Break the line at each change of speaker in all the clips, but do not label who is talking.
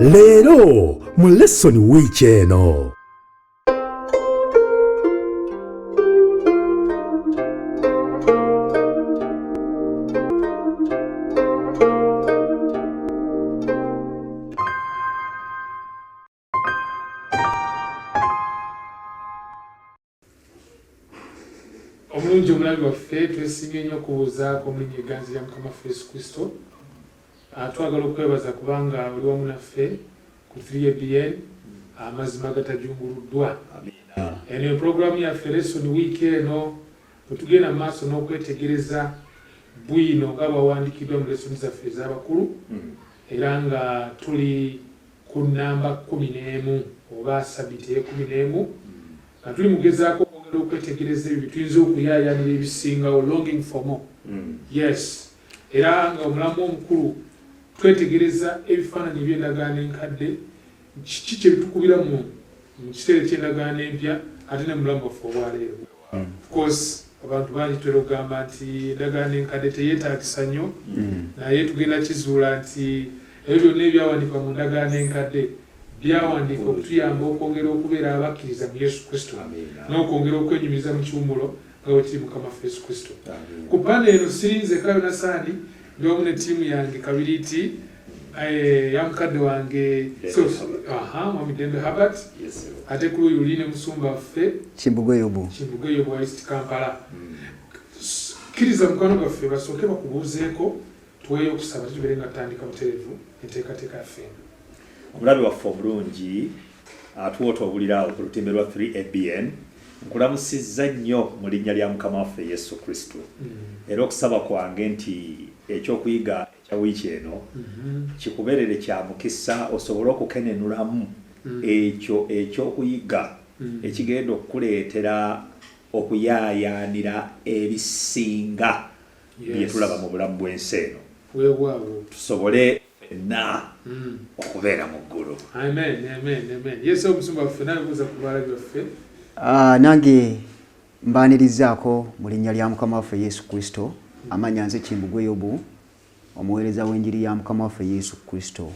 Leero mu lesson week eno.
Omulungi omulabi waffe twesimye nnyo okubuuzaako mu linnya egganzi lya Mukama waffe Yesu Kristo. Twagala okwebaza kubanga oli wamu naffe ku 3ABN amazima gatajunguluddwa. Eno puroguramu yaffe lesson week eno bwetugenda mu maaso n'okwetegereza bwino nga bwawandiikiddwa mu lesoni zaffe ez'abakulu era nga tuli ku namba 11 oba sabiti 11 nga tuli mugezaako okwetegereza ebyo tuyinza okuyaayanira ebisingawo, longing for more. Yes, era nga omulamu omukulu twetegereza ebifaananyi by'endagaano enkadde, kiki kye bitukubira mu kiseera ky'endagaano empya ate ne mulamu waffe obwaleero. Of course abantu bangi tutera okugamba nti endagaano enkadde teyeetaagisa nnyo, naye tugenda kizuula nti ebyo byonna ebyawandiikibwa mu ndagaano enkadde byawandiika okutuyamba okwongera okubeera abakkiriza mu Yesu Kristo n'okwongera okwenyumiza mu kiwummulo nga bwe kiri Mukama waffe Yesu Kristo. Ku ppande eno sirinzeka Yonasaani ndi wamu ne ttiimu yange Kabiriiti ya mukadde wange Mwami Dembe Herbert, ate ku luuyi luli ne musumba waffe Kimbugo Yobu wa East Kampala. Kkiriza mukwano gwaffe basooke bakubuuzeeko tuweeyo okusaba tubeere nga tutandika butereevu enteekateeka yaffe.
Omulabi waffe omulungi atuwota obulirawo ku lutimbe lwa 3ABN nkulamusizza nnyo mu linnya lya Mukama waffe Yesu Kristo. Era okusaba kwange nti ekyokuyiga ekya wiiki eno kikubeerere kya mukisa osobole okukenenulamu ekyo ekyokuyiga ekigenda okukuleetera okuyaayaanira ebisinga bye tulaba mu bulamu bw'ensi eno. Tusobole na okubeera mu ggulu.
Amen. Yesu omusumba waffe n'abuuza ku baalabi baffe.
Nange mbaanirizaako mu linnya lya Mukama waffe Yesu Kristo, amannya nze Kimbugo Yobu, omuweereza w'enjiri ya Mukama waffe Yesu Kristo.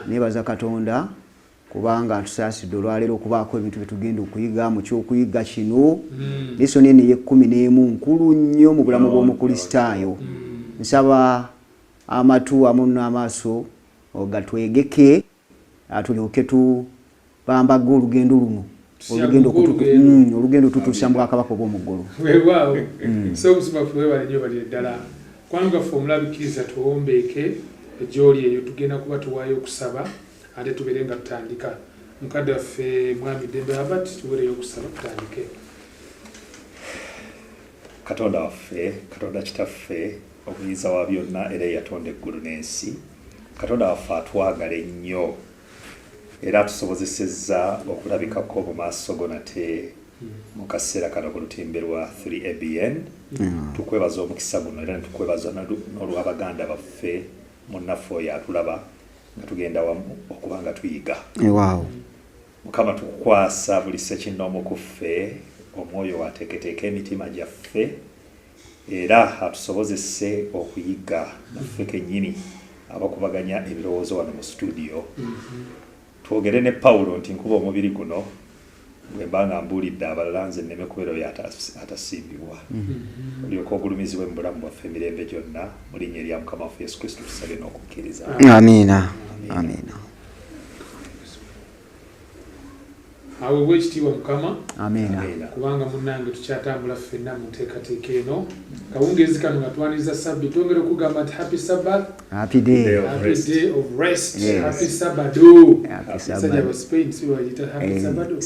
Neebaza Katonda kubanga atusaasidde olwaleero okubaako ebintu bye tugenda okuyiga mu kyokuyiga kino. Lesoni eno ey'e11 nkulu nnyo mu bulamu bw'omukristaayo. Nsaba amatu amu n'amaaso gatwegeke tulyoke tubambaga olugendo luno olugendo tutuusa mu bwakabaka obw'omu ggulu.
Weewaawo so omusumba waffe weebale nnyo balire ddala kubanga gaffe omulabikkiriza tuwombeeke egy'oli eyo tugenda kuba tuwaayo okusaba ate tubeere nga tutandika. Mukadde waffe Mwami Dembe Herbert tuweereyo okusaba tutandike.
Katonda waffe, Katonda kitaffe omuyinza wa byonna era yatonda eggulu n'ensi, Katonda waffe atwagala ennyo era atusobozesezza okulabikako mu maaso go nate mu kaseera kano ku lutimbe lwa 3ABN. Tukwebaza omukisa guno era netukwebaza n'olw'abaganda baffe munnaffe oyo atulaba nga tugenda wamu okuba nga tuyiga. Mukama tukukwasa buli ssekinnoomu ku ffe, omwoyo wateeketeeka emitima gyaffe era atusobozese okuyiga naffe kennyini abakubaganya ebirowoozo wano mu studio. Twogere ne Pawulo nti nkuba omubiri guno bwe mba nga mbuulidde abalala nze nneme kubeera oyo atasimbibwa. Olyoka ogulumizibwe mu bulamu bwaffe emirembe gyonna mu linnya erya Mukama waffe Yesu Kristo tusabe n'okukkiriza.
Amiina.
Awe w'ekitiibwa Mukama.
Kubanga
munnange tukyatambula ffenna mu nteekateeka eno. Kawungeezi kano nga twaniriza Sabbath twongera okugamba nti happy Sabbath.
Happy day
of rest.
Yes.
Happy Sabado. Sajja ba Spain si bayita happy Sabado.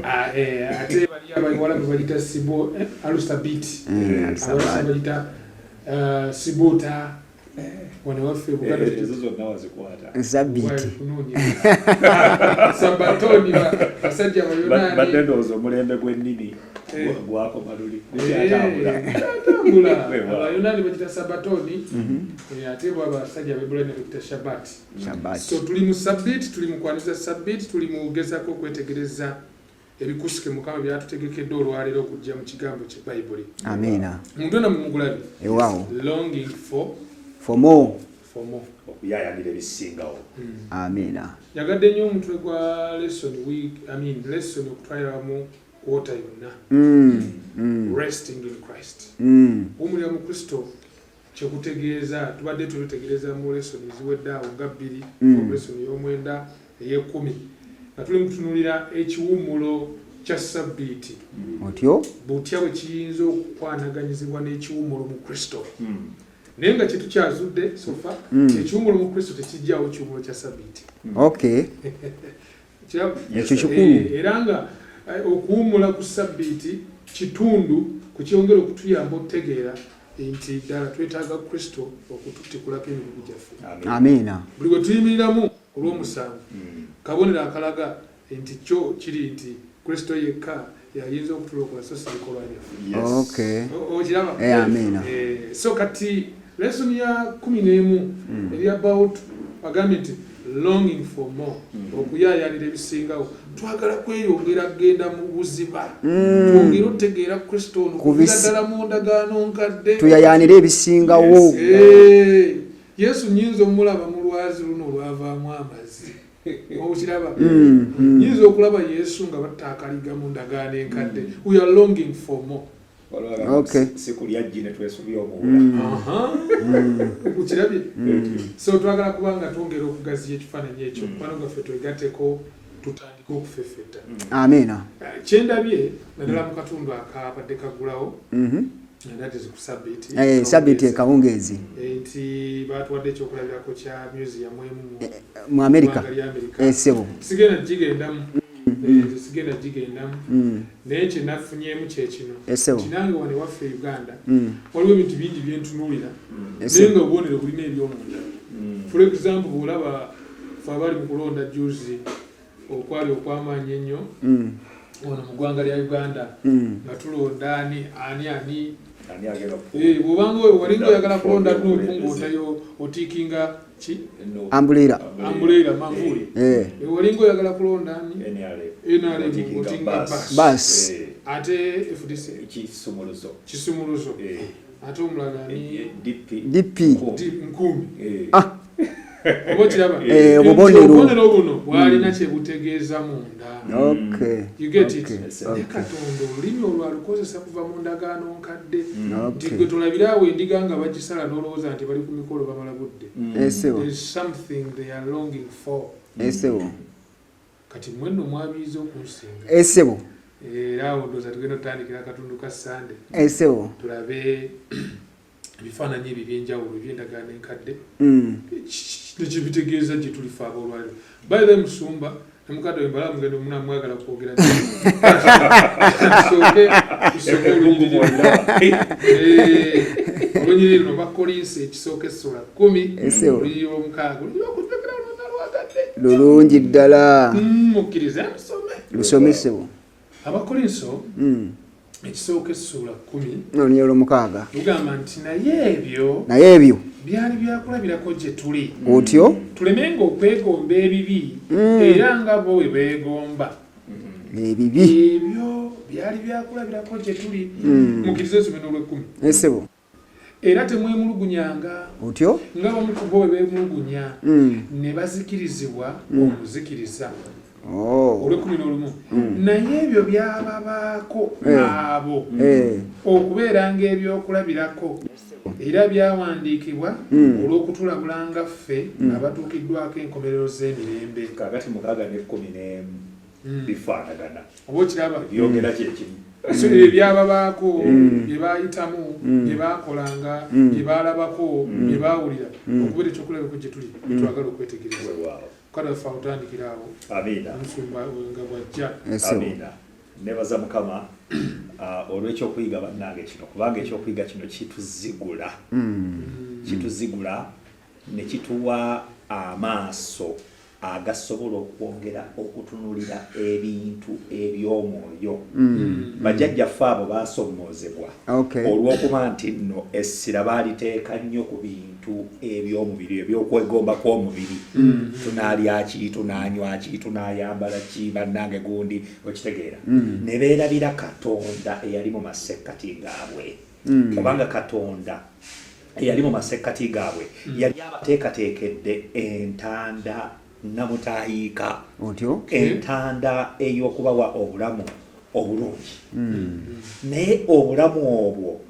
Ate bali abawala bayita sibo alusabit. Abawala bayita sibota. Wane waffe Buganda
ezo zonna wazikwata.
Sabiti.
Sabatoni basajja abayonaani.
Badde ndowooza omulembe gw'ennimi gwako maluli.
Tambula. Abayonaani bagita sabatoni. Ate bo abasajja ab'Ebulani bagita Shabbat. So tuli mu Sabiti, tuli mu kwaniriza Sabiti, tuli mu kugezaako okwetegereza ebikusuke Mukama byatutegekedde olwaleero okujja mu kigambo kye Bayibuli.
Amiina.
Mundona mu mugulabi.
Ewaawo.
Longing for
more.
for more.
okuyayanira ebisingawo.
Amina.
Yagadde nnyo omutwe gwa lesson lesson okutwaliramu kwota yonna. Resting in Christ. Omulira mu Kristo kyekutegeeza tubadde tutegeereza mu lesson eziwedde awo nga 2 lesson y'omwenda ey'ekumi nga tuli mutunuulira ekiwummulo kya sabbiiti.
Otyo
butya bwe kiyinza okukwanaganyizibwa n'ekiwummulo mu Kristo. Naye nga kyetukyazudde sofa ekiwummulo mu Kristo tekijjaawo kiwummulo kya sabbiiti.
Okay. Ekyo kikulu.
Era nga okuwummula ku sabbiiti kitundu ku kyongera okutuyamba okutegeera nti ddala twetaaga Kristo okututikulako emigugu gyaffe.
Amina.
Buli bwe tuyimiriramu olw'omusanvu kabonero akalaga nti kyo kiri nti Kristo yekka yayinza okutulokola so si bikolwa byaffe.
Okay.
Okiraba?
Amina.
So kati lesson ya 11 eri about agambye nti longing for more. Okuyayanira ebisingawo. Twagala kweyongera genda mu buziba. Twongera otegeera Kristo ono kuviira ddala mu ndagaano nkadde.
Tuyayanira ebisingawo.
Yesu nyinza omulaba mu lwazi luno olwavaamu amazzi. Okiraba? Nyinza okulaba Yesu nga battaakaliga mu ndagaano enkadde. We are longing for more.
Okay. Sikulya jjine twesobya omuwula.
Ukirabye? So twagala kubanga twongera okugaziya ekifaananyi ekyo. Bano gaffe twegatteko tutandika okufeffetta.
Amina.
Kyendabye naddala mu katundu akabadde kagulawo. That is ku sabbiiti.
Sabbiiti ekawungeezi.
Nti baatuwadde ekyokulabirako kya museum emu
mu Amerika. Esebo.
Sigenda gigendamu. Sigenda gigendamu. Naye kye nafunyeemu kye kino. Kinange wano ewaffe Uganda waliwo ebintu bingi byentunuulira naye nga obubonero bulina ebyomunda. For example bw'olaba ffe abali mu kulonda juzi okwali okw'amaanyi ennyo wano mu ggwanga lya Uganda nga tulonda ani bw'obanga walinga oyagala kulonda nuupu ng'otayo otiikinga ki?
Ambulira
manvuuli. Walinga oyagala kulonda ani? NRM otinga bus. Ate FDC kisumuluzo. Ate omulala ni
DP
nkumi. Obokiraba? Obubonero buno bwalina kye butegeeza munda.
Okay.
You get it? Katonda olulimi olwalukozesa kuva mu ndagaano nkadde. Nti gwe tolabira awo endiga nga bagisala n'olowooza nti bali ku mikolo bamala budde. There's something they are longing for. Kati mwenno mwabiiza okunsinga.
Esebo.
Era awo ndowooza tugenda otandikira akatundu ka Sande. Tulabe ebifaananyi ebyo ebyenjawulo eby'endagaano enkadde. Nekibitegeeza gye tulifa aboolwaliro. By the way Musumba ne mukadde wembala mugenda omuna mwagala kwogera olunyiri luno bakolinsi ekisooka essula 10 oluyiri olw'omukaaga oluyiri okutegera olwonna lwagadde
lulungi ddala
mukkirize
lusomesebwa
abakolinso ekisooka essula 10
oluyiri olw'omukaaga
lugamba nti naye ebyo byali byakulabirako gye tuli
otyo
tulemenga okwegomba ebibi era nga bo we beegomba
ebibi
ebyo byali byakulabirako gye tuli mukkirize esomero olw'ekkumi
esebo
era temwemulugunyanga
otyo
nga bamu ku bo we beemulugunya ne bazikirizibwa okuzikiriza olw'ekkumi n'olumu naye ebyo byababaako abo okubeera ng'ebyokulabirako era byawandiikibwa olw'okutulabulanga ffe abatuukiddwako enkomerero z'emirembe.
Kaakati 6 ne 11 bifaanagana.
Oba okiraba
byogera kyekimu.
Ebyababaako bye baayitamu bye baakolanga bye baalabako bye baawulira okubeera ekyokulabirako gye tuli twagala okwetegereza. Kada fa utandikira awo.
Amina.
Musumba nga bwajja.
Amina. Nebaza Mukama olw'ekyokuyiga bannange kino kubanga ekyokuyiga kino kituzigula ne kituwa amaaso agasobola okwongera okutunulira ebintu eby'omwoyo. Bajjajjaffe abo baasomoozebwa olw'okuba nti nno essira baaliteeka nnyo ku bintu eby'omubiri ebyokwegomba kw'omubiri. Tunaalya ki, tunaanywa ki, tunaayambala ki, bannange gundi okitegeera. Ne beerabira Katonda eyali mu masekkati gaabwe kubanga Katonda yali mu masekkati gaabwe yali abateekateekedde entanda namutayiika
otyo
entanda ey'okubawa obulamu obulungi naye obulamu obwo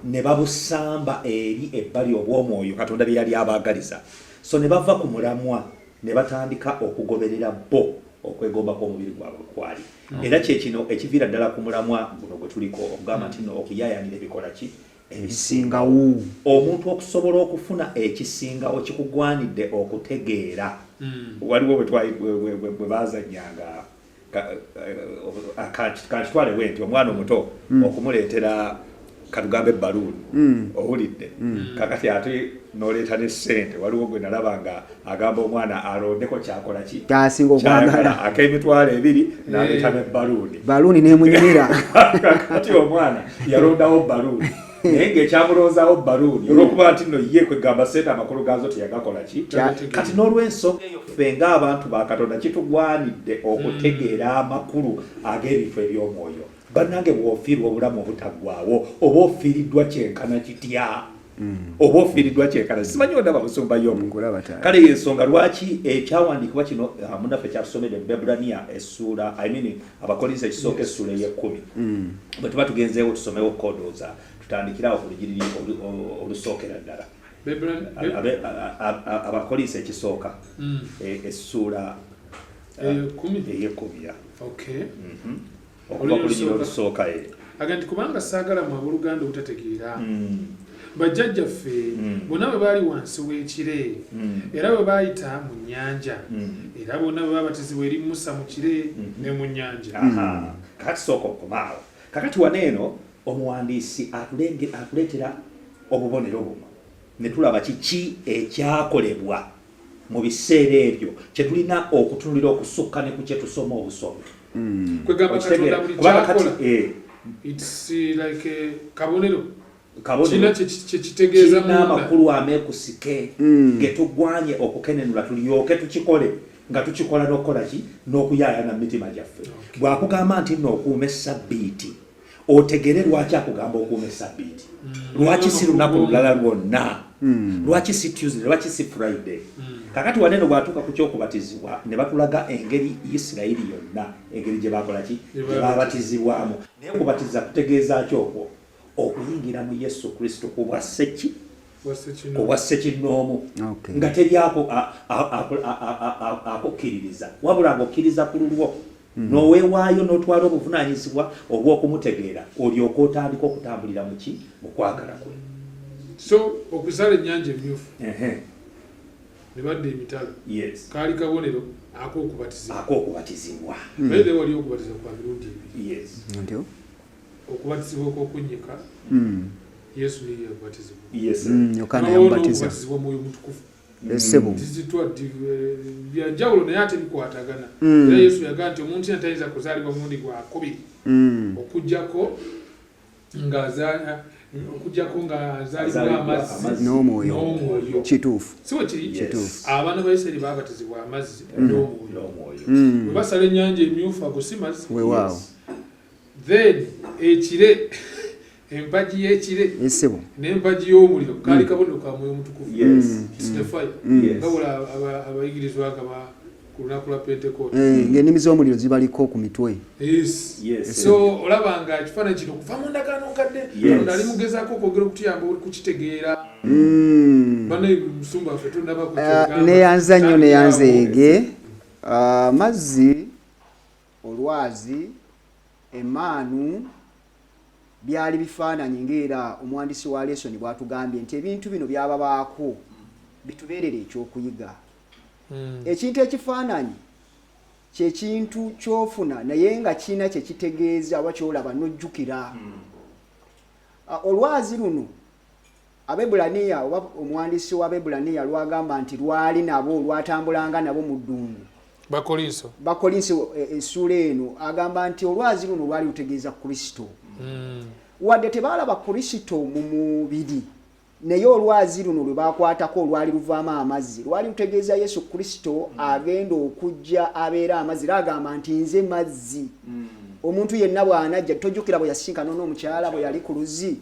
ne babusamba eri ebbali obw'omwoyo Katonda bye yali abaagaliza so ne bava ku mulamwa ne batandika okugoberera bo okwegomba kw'omubiri gwabwe kwali era kyekino ekiviira ddala ku mulamwa guno gwe tuliko okugamba nti no okuyaayanira ebikola ki
ebisingawo
omuntu okusobola okufuna ekisingawo kikugwanidde okutegeera waliwo bwe bazanyanga kantitwale bwe nti omwana omuto okumuleetera katugambe ballooni owulidde kakati ate noleeta ne ssente waliwo gwe nalaba nga agamba omwana alondeko kyakola ki
kyasinga okwagala
ak'emitwalo 2 n'aleeta ne
ballooni n'emunyumira
kati omwana yalondawo ballooni naye ng'ekyamulonzaawo ballooni olw'okuba nti no ye kwegamba ssente amakulu gaazo teyagakola ki kati n'olw'ensonga eyo ffe ng'abantu ba Katonda kitugwanidde okutegeera amakulu ag'ebintu eby'omwoyo bannange bw'ofiirwa obulamu obutaggwaawo oba ofiiriddwa kyenkana kitya oba ofiiriddwa kyenkana simanyi ondaba musumba y'omu kale y'ensonga lwaki ekyawandiikibwa kino munnaffe kyatusomedde mu Bebbulaniya essuula Abakolinso ekisooka essuula ey'ekkumi bwe tuba tugenzeewo tusomewo kodooza tutandikirawo ku lugiriri olusookera ddala Abakolinso ekisooka essuula ey'ekkumi okuba ku lugiriri olusooka
agandi kubanga saagala mu abooluganda obutategeera bajjajjaffe bonna bwe baali wansi w'ekire era bwe baayita mu nnyanja era bonna bwe baabatizibwa eri Musa mu kire ne mu nnyanja
kakati sooka okomaawo kakati waneeno omuwandiisi atuleetera obubonero buno ne tulaba kiki ekyakolebwa mu biseera ebyo kye tulina okutunulira okusukka ne ku kye tusoma obusomi
kwegamba Katonda buli kyakola it's like kabonero kina kyekitegeeza
n'amakulu ameekusike getugwanye okukenenula tulyoke tukikole nga tukikola n'okukola ki n'okuyaayana mu mitima gyaffe bw'akugamba nti nno okuuma essabbiiti otegere lwaki akugamba okuuma essabbiiti lwaki si lunaku lulala lwonna lwaki si Tuesday lwaki si Friday kakati waneeno bwatuuka ku kyokubatizibwa ne batulaga engeri Isirayiri yonna engeri gye bakola ki gye babatizibwamu naye okubatiza kutegeeza ki okwo okuyingira mu Yesu Kristo kubwa ssekinnoomu nga teryako akukkiririza wabula ng'okkiriza ku lulwo n'oweewaayo n'otwala obuvunaanyizibwa obw'okumutegeera olyoka otandika okutambulira mu ki mu kwagala kwe
so okusala ennyanja emyufu ne badde emitala kaali kabonero ak'okubatizibwa baire wali okubatizibwa kwa mirundi ebiri okubatizibwa okw'okunnyika Yesu niye yakubatizibwa
Yokaana yamubatiza
okubatizibwa Mwoyo Mutukufu
essebo
byanjawulo naye ate bikwatagana era Yesu yagamba nti omuntu yatayinza kuzaalibwa mulundi gwakubiri okuggyako ng'azaalibwa amazzi
n'omwoyo kituufu
siwe kiri abaana ba Isirayiri baabatizibwa amazzi n'omwoyo bwe basala ennyanja emyufu ago si mazzi
weewaawo
then ekire empagi y'ekire
essebo
n'empagi y'omuliro kaali kabonero ka Mwoyo Mutukufu fire nga bwe abayigirizwa ku lunaku lwa Pentekoste
ng'ennimi z'omuliro zibaliko ku mitwe
so olaba nga ekifaananyi kino kuva mu ndagaano nkadde Katonda ali mugezaako okwogera okutuyamba kukitegeera banaye musumba waffe tonnaba
neyanza nnyo neyanzeege amazzi olwazi emaanu byali bifaananyi ng'era omuwandiisi wa lesoni bw'atugambye nti ebintu bino byababaako bitubeerera ekyokuyiga ekintu ekifaananyi kyekintu kyofuna naye nga kiina kyekitegeeza oba kyolaba n'ojjukira olwazi luno Abebulaniya oba omuwandiisi w'Abebulaniya lwagamba nti lwali nabo lwatambulanga nabo mu ddungu Bakolinso essuula eno agamba nti olwazi luno lwali lutegeeza Kristo wadde tebaalaba Kristo mu mubiri naye olwazi luno lwe bakwatako olwali luvaamu amazzi lwali lutegeeza Yesu Kristo agenda okujja abeera amazzi agamba nti nze mazzi omuntu yenna bw'anajja tojjukira bwe yasinkana n'omukyala bwe yali ku luzzi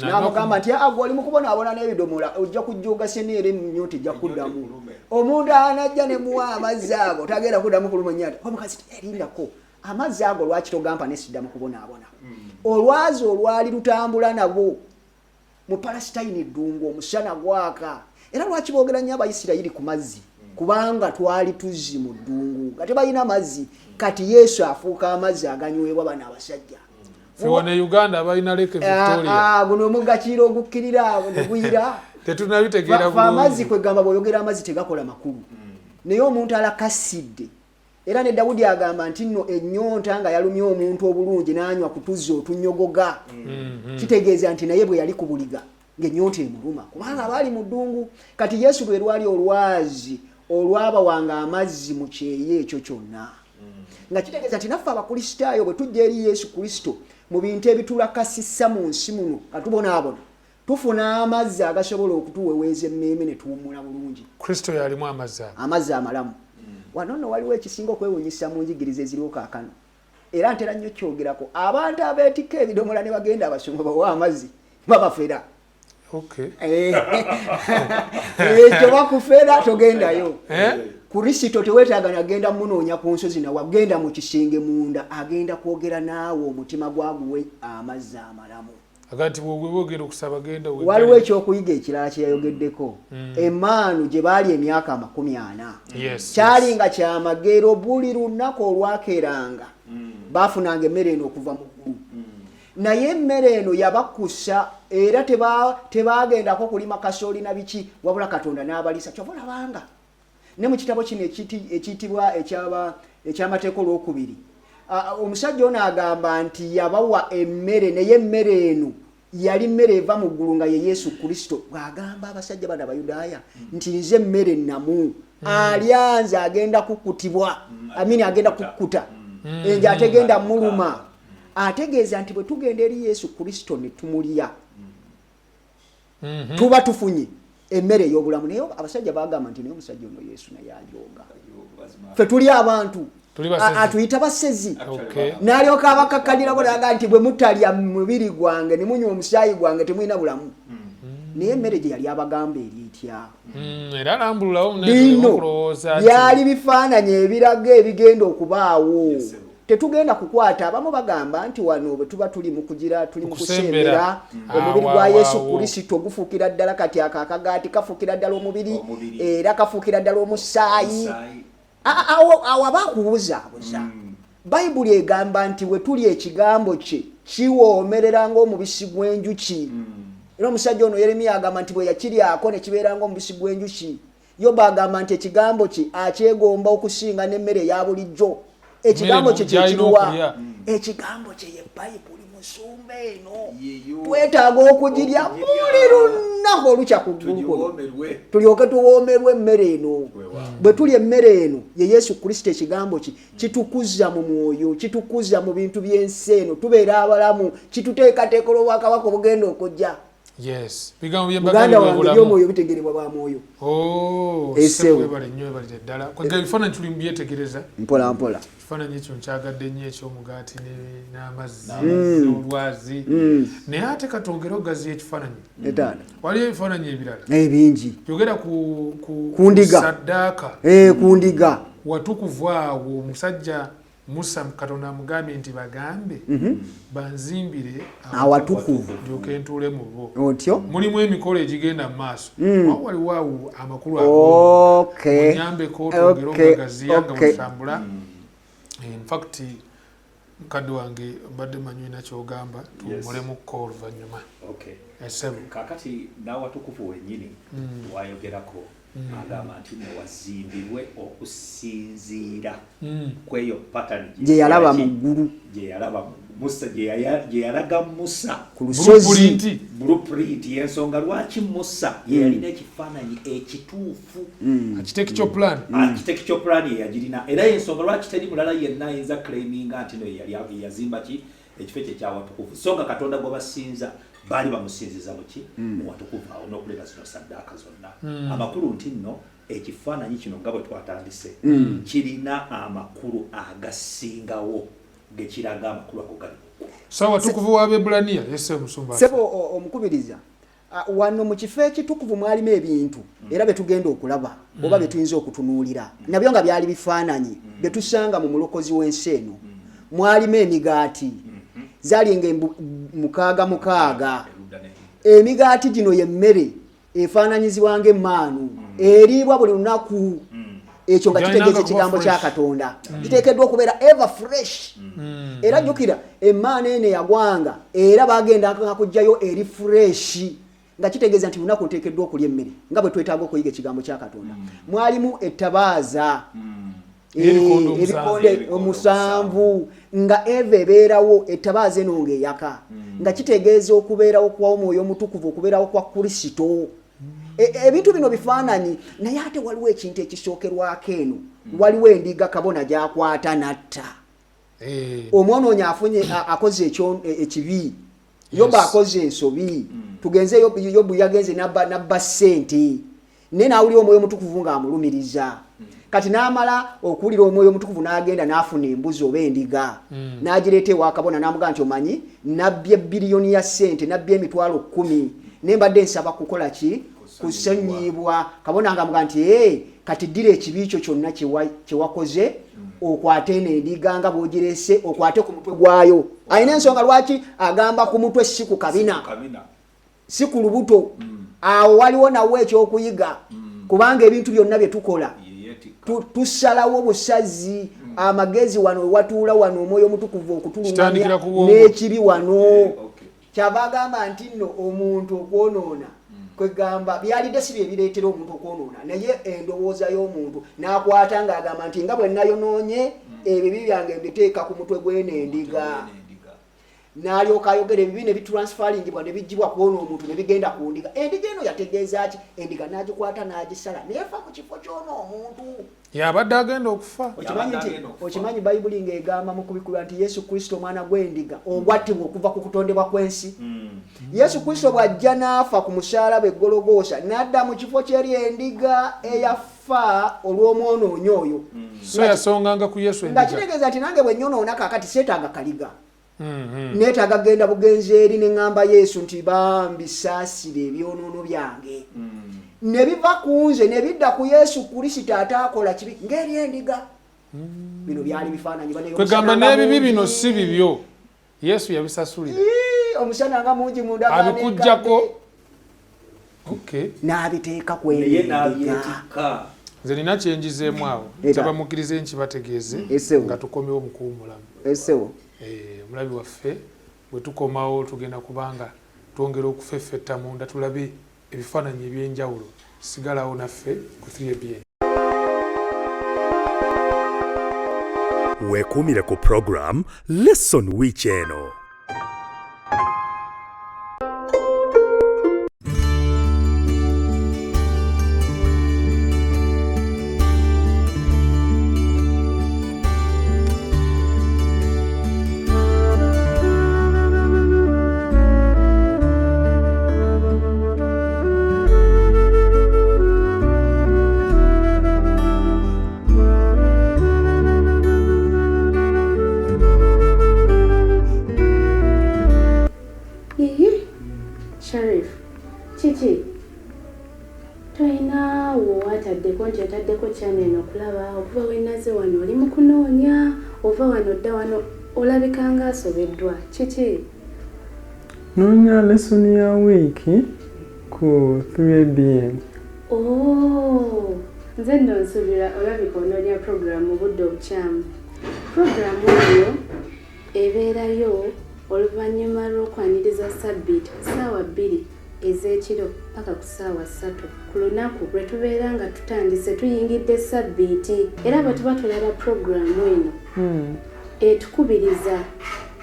n'amugamba nti agwo oli mu kubonaabona n'ebidomola ojja kujjuga senieri mnyoti ojja kuddamu omuntu anajja ne muwa amazzi ago tagenda kuddamu kuluma nnyata omukazi erindako amazzi ago lwaki togampa nesiddamu kubonaabona olwazi olwali lutambula nabo mu Palestine eddungu omusana gwaka era lwaki boogera nnyo Abayisirayiri ku mazzi kubanga twali tuzzi mu ddungu nga tebalina mazzi kati Yesu afuuka amazzi aganywebwa bana abasajja
Fiwane Uganda balina Lake Victoria
guno omugakiro ogukkirira awo ne buyira
tetunabitegeera bulungi
amazzi kwegamba boyogera amazzi tegakola makulu naye omuntu alakasidde era ne Dawudi agamba nti nno ennyonta nga yalumye omuntu obulungi n'anywa kutuzzi otunyogoga kitegeeza nti naye bwe yali ku buliga ng'ennyonta emuluma kubanga baali mu ddungu kati Yesu bwe lwali olwazi olwabawanga amazzi mu kyeyo ekyo kyonna nga kitegeeza nti naffe Abakristaayo bwe tujja eri Yesu Kristo mu bintu ebitulakasissa mu nsi muno katubonaabona tufuna amazzi agasobola okutuweweeza emmeeme ne tuwummula bulungi.
Kristo yalimu amazzi
amalamu. Wano nno waliwo ekisinga okwewuunyisa mu njigiriza eziriwo kaakano era ntera nnyo kyogerako abantu abeetikka ebidomola ne bagenda abasumba bawa amazzi babafera. Ekyo bakufera togendayo. Kristo teweetaaga agenda munoonya ku nsozi na wagenda mu kisinge munda agenda kwogera naawe omutima gwaguwe amazzi amalamu.
Agati bwogera okusaba genda we.
Waliwo ekyokuyiga ekirala kye yayogeddeko. Emmaanu gye baali emyaka 40. Kyali nga kyamagero buli lunaku olwakeeranga baafunanga emmere eno okuva mu ggulu. Naye emmere eno yabakusa era tebaagendako kulima kasooli na biki wabula Katonda n'abalisa kyova olabanga. Ne mu kitabo kino ekiyitibwa eky'amateeka olwokubiri omusajja ono agamba nti yabawa emmere naye emmere eno yali mmere eva mu ggulu nga ye Yesu Kristo bw'agamba abasajja bano Abayudaaya nti nze emmere namu alyanze agenda kukutibwa agenda kukuta enja ategenda muluma ategeeza nti bwe tugenda eri Yesu Kristo ne tumulya tuba tufunye emmere ey'obulamu naye abasajja bagamba nti naye omusajja ono Yesu naye ajooga ffe tuli abantu atuyita basezi n'alyoka abakakkalirako naga nti bwe mutalya mubiri gwange ne munywa omusaayi gwange temulina bulamu naye emmere gye yali abagamba eri etya
era alambululawo okulowooza
byali bifaananyi ebiraga ebigenda okubaawo tetugenda kukwata abamu bagamba nti wano bwe tuba tuli mu kusembera omubiri gwa Yesu Kristo gufuukira ddala kati akagaati kafuukira ddala omubiri era kafuukira ddala omusaayi awo abakubuuzaabuza Bayibuli egamba nti we tuli ekigambo kye kiwoomerera ng'omubisi gw'enjuki era omusajja ono Yeremiya agamba nti bwe yakiryako ne kibeera ng'omubisi gw'enjuki Yobu agamba nti ekigambo kye akyegomba okusinga n'emmere eya bulijjo ekigambo kye kyekiruwa ekigambo kye ye Bayibuli musumba eno twetaaga okugirya buli lunaku olukya ku ggulu tulyoke tuwoomerwe emmere eno bwe tuli emmere eno ye Yesu Kristo ekigambo kye kitukuza mu mwoyo kitukuza mu bintu by'ensi eno tubeera abalamu kituteekateeka olw'obwakabaka obugenda okujja
bigambo
by'embagala by'omwoyo bitegerebwa bwa mwoyo
ddala kwega ebifaananyi tuli mbyetegereza
mpola mpola
ekifaananyi ekyo nkyagadde nnyo eky'omugaati n'amazzi n'olwazi naye ate katwogere ogaziya ekifaananyi waliyo ebifaananyi ebirala
bingi
yogera ku saddaaka
ku ndiga
watukuvu awo omusajja Musa Katonda amugambye nti bagambe banzimbire
awatukuvu
ndyoke ntuule mu bo
otyo
mulimu emikolo egigenda mu maaso waliwo awo amakulu ago onyambeko twogere ogagaziya nga bwetambula in fact mukadde wange mbadde manyi nakyogamba tuwummulemu ko oluvannyuma
kakati n'awatukuvu wennyini wayogerako agamba nti newazimbirwe okusinziira kweyo patani
gye yalaba mu ggulu
gye yalaga Musa
ku lusozi
blueprint y'ensonga lwaki Musa ye yalina ekifaananyi ekituufu architecture plan ye yagirina era y'ensonga lwaki teri mulala yenna ayinza claiminga nti no yazimba ki ekifo kye kyawatukuvu so nga Katonda gwe basinza baali bamusinziza muki muwatukuvu awo n'okulega zino saddaaka zonna amakulu nti nno ekifaananyi kino nga bwe twatandise kirina amakulu agasingawo gekiraga amakulu ago gali
sawa tukuvu wa Bebulaniya yese musumba
sebo omukubiriza wano mu kifo ekitukuvu mwalimu ebintu era betugenda okulaba oba betuyinza okutunuulira nabyo nga byali bifaananyi betusanga mu mulokozi w'ensi eno mwalimu emigaati zalinga mukaaga emigaati gino yemmere efaananyizibwa ng'emmaanu eriibwa buli lunaku ekyo nga kitegeeza ekigambo kya Katonda kiteekeddwa okubeera ever fresh era jjukira emmaanu eno yagwanga era bagendanga kujjayo eri fresh nga kitegeeza nti lunaku luteekeddwa okulya emmere nga bwe twetaaga okuyiga ekigambo kya Katonda mwalimu ettabaaza ebikonde omusanvu nga eva ebeerawo ettabaaza eno ng'eyaka nga kitegeeza okubeerawo kwa Omwoyo Omutukuvu okubeerawo kwa Kristo ebintu bino bifaananyi naye ate waliwo ekintu ekisookerwako eno waliwo endiga kabona gyakwata natta omwonoonyi afunye akoze ekibi Yobu akoze ensobi tugenze Yobu yagenze nabba ssente naye n'awulira Omwoyo Omutukuvu ng'amulumiriza kati n'amala okuwulira Omwoyo Omutukuvu n'agenda n'afuna embuzi oba endiga n'agireeta ewa kabona n'amugamba nti omanyi nabbye biliyoni ya ssente nabbye emitwalo 10 ne mbadde nsaba kukola ki kusonyiibwa kabona ng'amugamba nti kati ddira ekibi ekyo kyonna kye wakoze okwate n'endiga nga bw'ogireese okwate ku mutwe gwayo alina ensonga lwaki agamba ku mutwe si ku kabina si ku lubuto awo waliwo nawo ekyokuyiga kubanga ebintu byonna bye tukola tusalawo busazi amagezi wano watuula wano Omwoyo Omutukuvu okutulunganya n'ekibi wano kyava agamba nti nno omuntu okwonoona kwegamba byalidde si bye bireetera omuntu okwonoona naye endowooza y'omuntu n'akwata ng'agamba nti nga bwe nayonoonye ebibi byange mbiteeka ku mutwe gw'enendiga n'alyoka ayogera ebibi ne bitransferingibwa ne bijjibwa kwona omuntu ne bigenda ku ndiga endiga eno yategeeza ki endiga n'agikwata n'agisala neefa mu kifo ky'ono omuntu
yabadde agenda okufa
okimanyi bayibuli ng'egamba mu kubikula nti Yesu Kristo omwana gw'endiga ogwattibwa okuva ku kutondebwa kw'ensi Yesu Kristo bw'ajja n'afa ku musaalaba e Gologoosa n'adda mu kifo ky'eri endiga eyafa olw'omwonoonyi oyo
so yasonganga ku Yesu endiga
nga kitegeeza nti nange bwe nnyonoona kaakati seetaaga kaliga neetaaga genda bugenzi eri ne ŋŋamba Yesu nti bambi saasire ebyonoono byange ne biva ku nze ne bidda ku Yesu Kristo ataakola kibi ng'eri endiga bino byali bifaananyi
kwegamba n'ebibi bino si bibyo Yesu yabisasulira
omusana nga mungi munda
abikujjako
n'abiteeka ku endiga
nze nina kyenjizeemu awo kyabamukirize nkibategeeze nga tukomewo mu kuwumulamu omulabi waffe bwe tukomawo tugenda kubanga twongera okufeffetta munda tulabe ebifaananyi ebyenjawulo sigalawo naffe ku 3ABN.
Weekuumire ku program Lesson Week eno.
Channel okulaba okuva wenaze wano oli mu kunoonya ova wano dda wano olabika nga asobeddwa kiki
noonya lesson ya week ku 3ABN.
Nze nno nsubira olabika onoonya program obudde obukyamu. Program eyo ebeerayo oluvannyuma lw'okwaniriza sabbiiti ssaawa 2 ez'ekiro paka ku ssaawa 3 ku lunaku lwe tubeera nga tutandise tuyingidde sabbiiti era bwe tuba tulaba puroguramu eno etukubiriza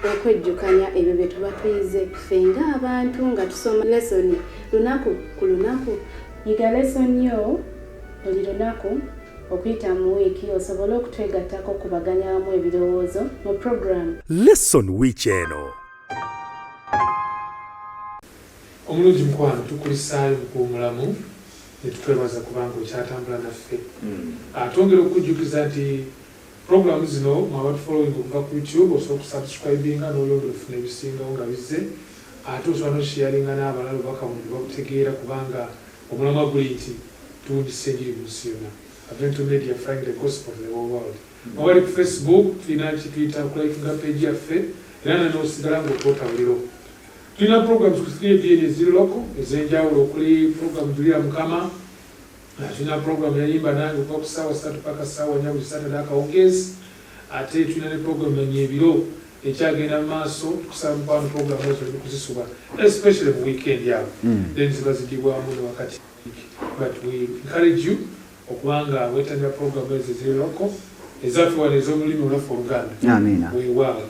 okwejjukanya ebyo bye tuba tuyize ffe ng'abantu nga tusoma lesoni lunaku ku lunaku. Yiga lesoni yo buli lunaku okuyita mu wiiki osobole okutwegattako okubaganyamu ebirowoozo mu puroguramu
Lesson Week eno.
Omulungi mukwano tukulisaayo mu kuwumulamu ne tutwebaza kubanga okyatambula naffe. Atwongera okujjukiza nti Programs zino mwaba following okuva ku YouTube osobola okusubscribinga n'olyondo ofuna ebisingawo nga bizze ate osobola n'osharinga n'abalala bakamundi bakutegeera kubanga omulamwa guli nti tuwulise enjiri mu nsi yonna. Advent Media flying the gospel to the whole world. Mwabali ku Facebook tulina kituyita okulayikinga page yaffe era n'osigala ng'otwotabuliro. Tulina programs ku 3BN eziri loko ez'enjawulo okuli program Julira Mukama. Tulina program yayimba nange okuva ku ssaawa 3 paka ssaawa 4 buli Saturday akawungeezi. Ate tulina ne program yanya ebiro ekyagenda mu maaso tukusaba mukwano program ezo kuzisuba especially mu weekend yabo. Then ziba zigibwamu ne wakati. But we encourage you okubanga wetanira program ezo eziri loko ezaffe wano ez'omulimi olwaffe Oluganda.
Amina.
Weewaawo.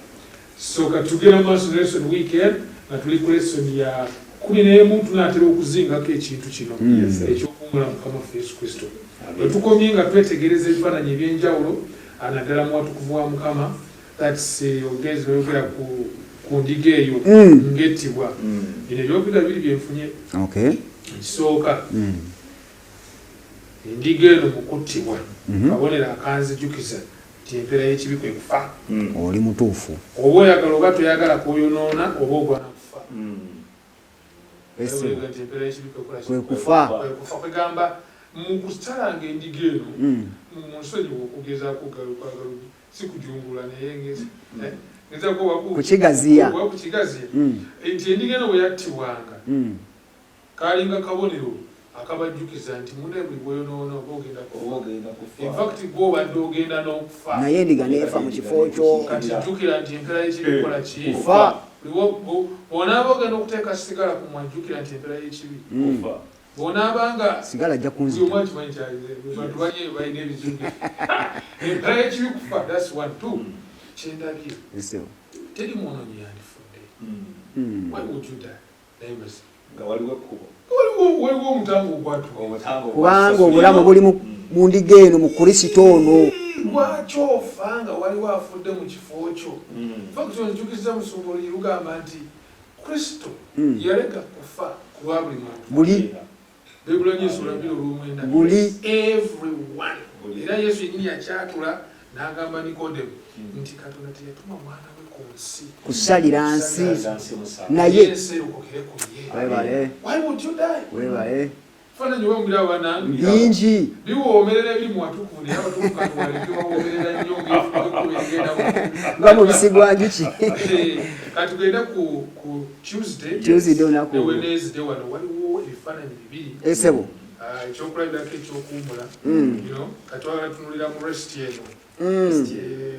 So katugenda mu maaso lesson weekend nga tuli ku lesson ya 11 tunaatera okuzingako ekintu kino ekyokuwummula Mukama waffe Yesu Kristo. Bwe tukomye nga twetegereza ebifaananyi eby'enjawulo naddala mu watukuvu wa Mukama that's ogezi oyogera ku ndiga eyo ng'ettibwa. Bino ebyokubira biri byenfunye. Ekisooka endiga eno mu kuttibwa kabonera akanzijukiza nti empeera y'ekibi kwe kufa.
Oli mutuufu.
Oba oyagala oba toyagala kwoyonoona oba ogwana kufa. Kwe kufa kwegamba mu kusalanga endiga eno mu nsonyi okugezaako galukagalumi si kujungula naye
kukigaziya
nti endiga eno bwe yattibwanga kalinga kabonero akabajjukiza nti mune buli bwoyonoona oba ogenda kufa. In fact gw'obadde ogenda n'okufa
naye endiga neefa mu kifo kyo.
Kati jjukira nti empeera y'ekibi kola ki? Kufa. Bw'onaaba ogenda okuteeka sigala ku mwajjukira nti empeera y'ekibi kufa. Bw'onaabanga
sigala ajja kunzita
omanyi kimanyi bantu banye balina ebizungu empeera y'ekibi kufa. That's one. Two, kyendabye teri mwonoonyi yandifudde. Why would you die? Names nga waliwo ekkubo waliwo omutango ogwatuka
kubanga obulamu buli mu ndiga eno mu Kristo ono.
Lwaki ofa nga waliwo afudde mu kifo kyo? Fakiti onjukiriza Musumbula lugamba nti Kristo yaleka kufa ku lwa buli muntu.
Buli
Bibula Yesu lwabiro olw'omwenda.
Buli
everyone. Era Yesu yennyini yakyatula n'agamba Nikodemu nti Katonda teyatuma mwana we ku nsi
kusalira nsi naye
webale. Why would you die?
Webale.
Fana nyo wambira wanangi
bingi
biwoomerera ebiri mu watukuvu naye abatukuvu wali biwoomerera nnyo
nga mu bisigwa njuki.
Kati tugenda ku Tuesday
onaku
Wednesday wano waliwo ebifaananyi bibiri
esebo
ekyokulabirako ekyokuwummula kati twagala tunulira mu rest eno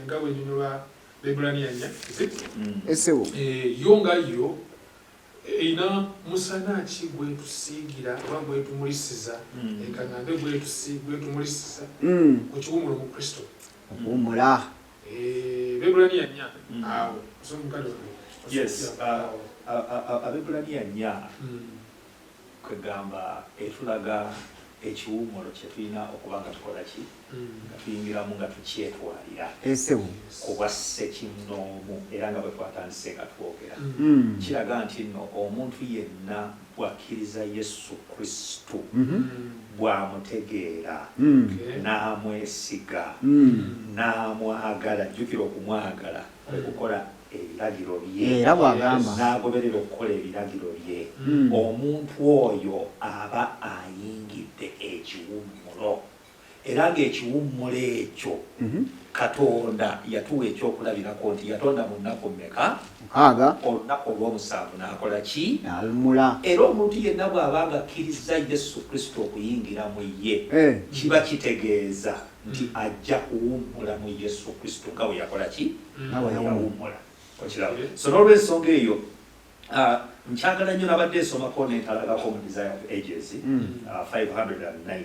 nga bwenyonyola Bebulaniya 4
esebo
yo nga yo ina musana ki gwetusiigira oba gwetumulisiza enkaŋŋambe gwetumulisiza ku kiwummulo mu Kristo
okuwummula.
Bebulaniya 4 awo somukale
Abebulaniya 4 kwegamba etulaga ekiwummulo kye tulina okuba nga tukola ki nga tuyingiramu nga tukyetwalira obwa ssekinnoomu era nga bwe twatandise nga twogera kiraga nti nno omuntu yenna bw'akkiriza Yesu Kristo bw'amutegeera n'amwesiga n'amwagala jjukira okumwagala kwe kukola ebiragiro bye
era bw'agamba
n'agoberera okukola ebiragiro bye omuntu oyo aba ayingidde ekiwummulo era ng'ekiwummulo ekyo Katonda yatuwa ekyokulabirako nti yatonda mu nnaku mmeka? 6. Olunaku olw'omusanvu n'akola ki?
N'awummula.
Era omuntu yenna bw'aba nga akkiriza Yesu Kristo okuyingira mu ye kiba kitegeeza nti ajja kuwummula mu Yesu Kristo nga bwe yakola ki? Nga bwe yawummula. So n'olw'ensonga eyo nkyagala nnyo nabadde nsomako nentalagako mu Desire of Ages 509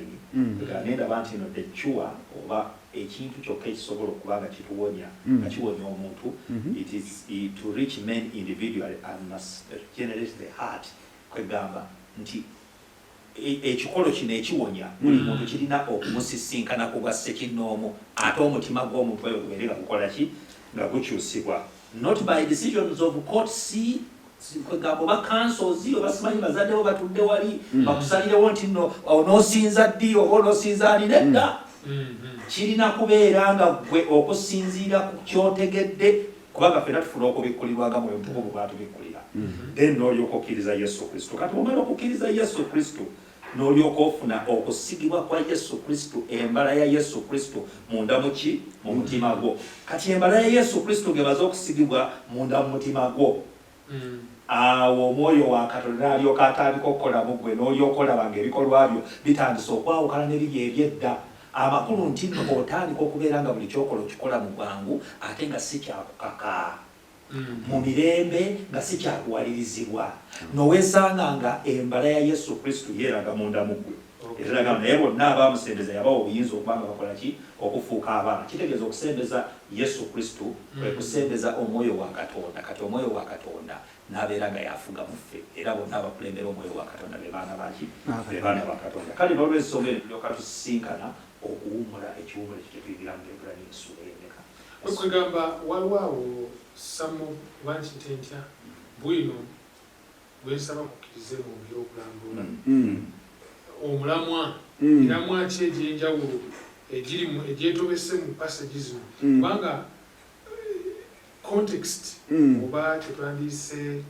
nendaba nti no the cure oba ekintu kyokka ekisobola okuba nga kituwonya nga kiwonya omuntu it is to reach men individually and must generate the heart kwegamba nti ekikolo kino ekiwonya buli muntu kirina okumusisinkana ku bwa ssekinnoomu ate omutima gw'omuntu oyo gubeere nga gukola ki nga gukyusibwa not by decisions of court kwegamba oba councils oba simanyi bazaddewo batudde wali bakusalirewo nti no onoosinza ddi oba onoosinza ani nedda kirina kubeera nga gwe okusinziira ku kyotegedde kubanga ffenna tufuna okubikkulirwaga mu bubu bwatubikkulira then n'olyoka okkiriza Yesu Kristo. Kati omala okukkiriza Yesu Kristo n'olyoka ofuna okusigibwa kwa Yesu Kristo, embala ya Yesu Kristo munda muki mu mutima gwo. Kati embala ya Yesu Kristo gebaza okusigibwa munda mu mutima gwo, awo omwoyo wa Katonda alyoka atandika okukola mu ggwe n'olyoka olaba ng'ebikolwa byo bitandise okwawukana n'ebiri ebyedda. Amakulu nti otandika okubeera nga buli kyokola okikola mu bwangu ate nga si kyakukaka mu mirembe, nga si kyakuwalirizibwa, noweesanga nga embala ya Yesu Kristo yeeraga munda mu ggwe. Eraga naye bonna abaamusembeza yabawa obuyinza okubanga bakola ki? Okufuuka abaana. Kitegeeza okusembeza Yesu Kristo kwe kusembeza omwoyo wa Katonda. Kati omwoyo wa Katonda n'abeera nga yafuga mu ffe, era bonna abakulembera omwoyo wa Katonda be baana baki? Be baana ba Katonda. Kale n'olw'ensonga eno tulyoka tusisinkana okuwummula ekiwummulo ekyo kyetuyigiramu Ebulani ensuula y'emmeka.
Okugamba waliwo awo Samu bankite ntya bwino bwensaba kukkirize mu byokulambula omulamwa eramwa ki egy'enjawulo egyetobese mu passage zino kubanga context oba kyetwandiise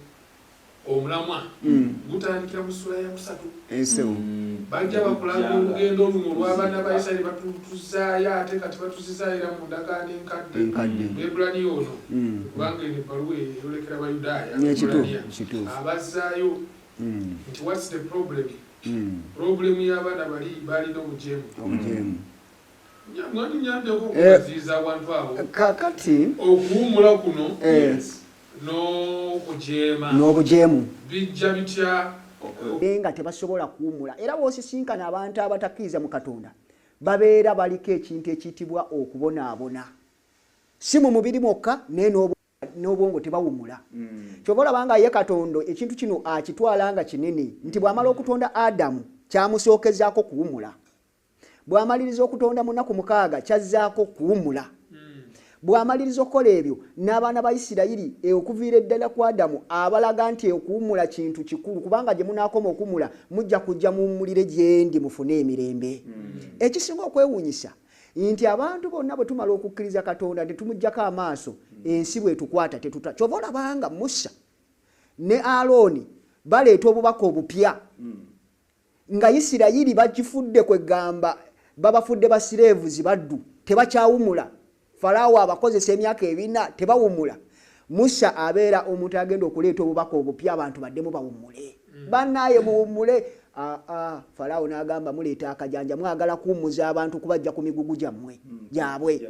omulamwa gutandikira mu ssula ya 3 bajja bakulaga olugendo luno olw'abaana ba Isirayiri batuzaayo ate kati batuzizaayira mu ndagaano enkadde Ebulani ono kubanga eno ebbaluwa eyolekera Bayudaaya abazzaayo nti what's the problem? Problem y'abaana bali balina obujeemu mwani nyambeko okubaziiza abantu abo
kakati
okuwummula kuno n'obujeemu bijja bitya
nga tebasobola kuwummula. Era bw'osisinkana abantu abatakkiriza mu Katonda babeera baliko ekintu ekiyitibwa okubonaabona, si mu mubiri mwokka naye n'obwongo tebawummula. Kyova olabanga ye Katonda ekintu kino akitwala nga kinene nti bw'amala okutonda Adamu kyamusookezaako kuwummula, bw'amaliriza okutonda mu nnaku 6 kyazzaako kuwummula, bw'amaliriza okukola ebyo n'abaana ba Isirayiri okuviira eddala ku Adamu abalaga nti okuwummula kintu kikulu kubanga gye munaakoma okuwummula mujja kujja muwummulire gye ndi mufune emirembe. Ekisinga okwewuunyisa nti abantu bonna bwe tumala okukkiriza Katonda tetumuggyako amaaso ensi bwetukwata tetuta. Kyova olabanga Musa ne Alooni baleeta obubaka obupya nga Isirayiri bakifudde kwegamba babafudde basireevuzi baddu tebakyawummula. Falaawo abakozesa emyaka 4 tebawummula. Musa abeera omuntu agenda okuleeta obubaka obupya abantu baddemu bawummule. Bannaye muwummule. Falaawo n'agamba muleeta akajanja mwagala kuwummuza abantu kubajja ku migugu gyammwe gyabwe.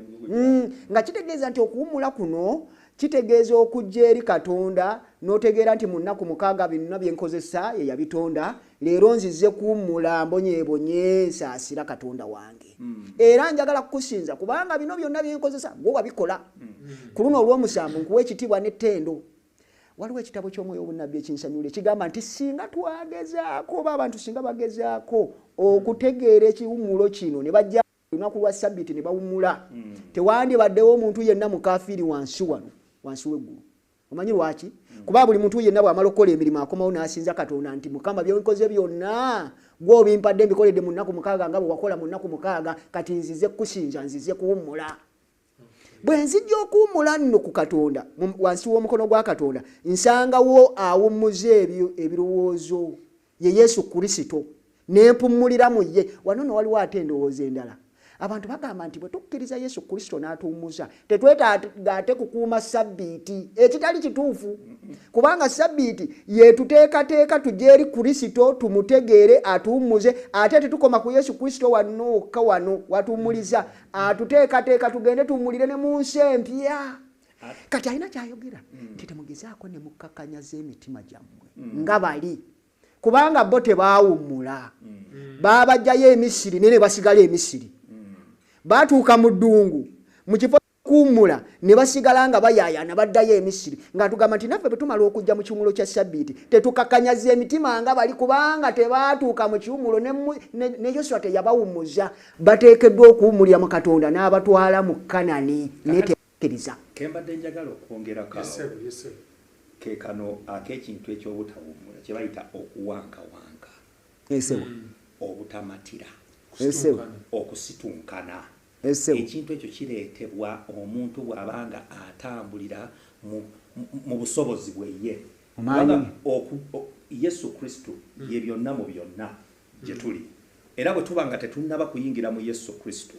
Nga kitegeeza nti okuwummula kuno kitegeeza okujja eri Katonda n'otegeera nti mu nnaku 6 byonna bye nkozesa ye yabitonda, leero nzize kuwummula mbonyeebonye nsaasira Katonda wange. Era njagala kukusinza kubanga bino byonna bye nkozesa gwe wabikola. Ku luno olw'omusanvu nkuwa ekitiibwa n'ettendo. Waliwo ekitabo ky'omwoyo obunnabbi ekinsanyula ekigamba nti singa twagezaako oba abantu singa bagezaako okutegeera ekiwummulo kino ne bajja olunaku lwa Ssabbiiti ne bawummula, tewandibaddewo omuntu yenna mukafiiri wansi wano wansi w'eggulu. Omanyi lwaki? Kuba buli muntu yenna bw'amala okukola emirimu akomawo n'asinza Katonda nti Mukama by'onkoze byonna gwe obimpadde mbikoledde mu nnaku 6 nga bwe wakola mu nnaku 6, kati nzize kusinza nzize kuwummula. Bwe nzijja okuwummula nno ku Katonda wansi w'omukono gwa Katonda nsangawo awummuza ebyo ebirowoozo ye Yesu Kristo n'empummulira mu ye. Wano no waliwo ate endowooza endala. Abantu bagamba nti bwe tukkiriza Yesu Kristo n'atuwummuza tetwetaaga ate kukuuma Ssabbiiti. Ekitali kituufu kubanga Ssabbiiti yetuteekateeka tujje eri Kristo tumutegeere atuwummuze, ate tetukoma ku Yesu Kristo wano watuwummuliza atuteekateeka tugende tuwummulire ne mu nsi empya. Kati alina kyayogera nti temugezaako ne mukkakanyaza emitima gyammwe nga bali, kubanga bo tebaawummula. Baabajjayo e Misiri ne basigala e Misiri. Batuuka mu ddungu mu kifo kuwummula ne basigala nga bayaayana baddayo e Misiri, nga tugamba nti naffe bwe tumala okujja mu kiwummulo kya Ssabbiiti tetukakanyaza emitima nga bali kubanga tebaatuuka mu kiwummulo ne Yoswa teyabawummuza. Bateekeddwa okuwummulira mu Katonda n'abatwala mu Kanani naye tebakkiriza.
Kembadde njagala okwongerako ke kano ak'ekintu eky'obutawummula kye bayita okuwankawanga, obutamatira. okusitunkana. Ekintu ekyo kireetebwa omuntu bw'abanga atambulira mu busobozi bwe ye. Yesu Kristo ye byonna mu byonna gye tuli. Era bwe tuba nga tetunnaba kuyingira mu Yesu Kristo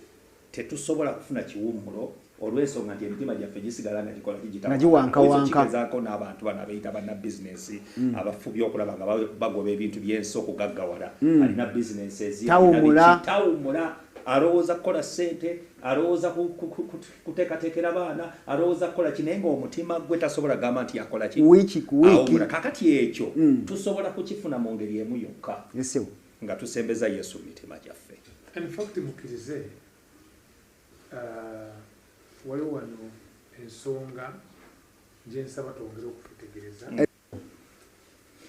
tetusobola kufuna kiwummulo olw'ensonga nti emitima gyaffe gisigala nga gikola kigezaako n'abantu bano abeeyita banna bizinensi abafubi okulaba nga bagoba ebintu by'ensi okugaggawala alina bizinensi ezitawummula alowooza kukola ssente alowooza kuteekateekera baana alowooza kukola ki naye ng'omutima gwe tasobola gamba nti yakola ki awummula. Kakati ekyo tusobola kukifuna mu ngeri emu yokka nga tusembeza Yesu mu mitima gyaffe.
In fact mukkirize waliwo wano ensonga gye nsaba twongere okutegereza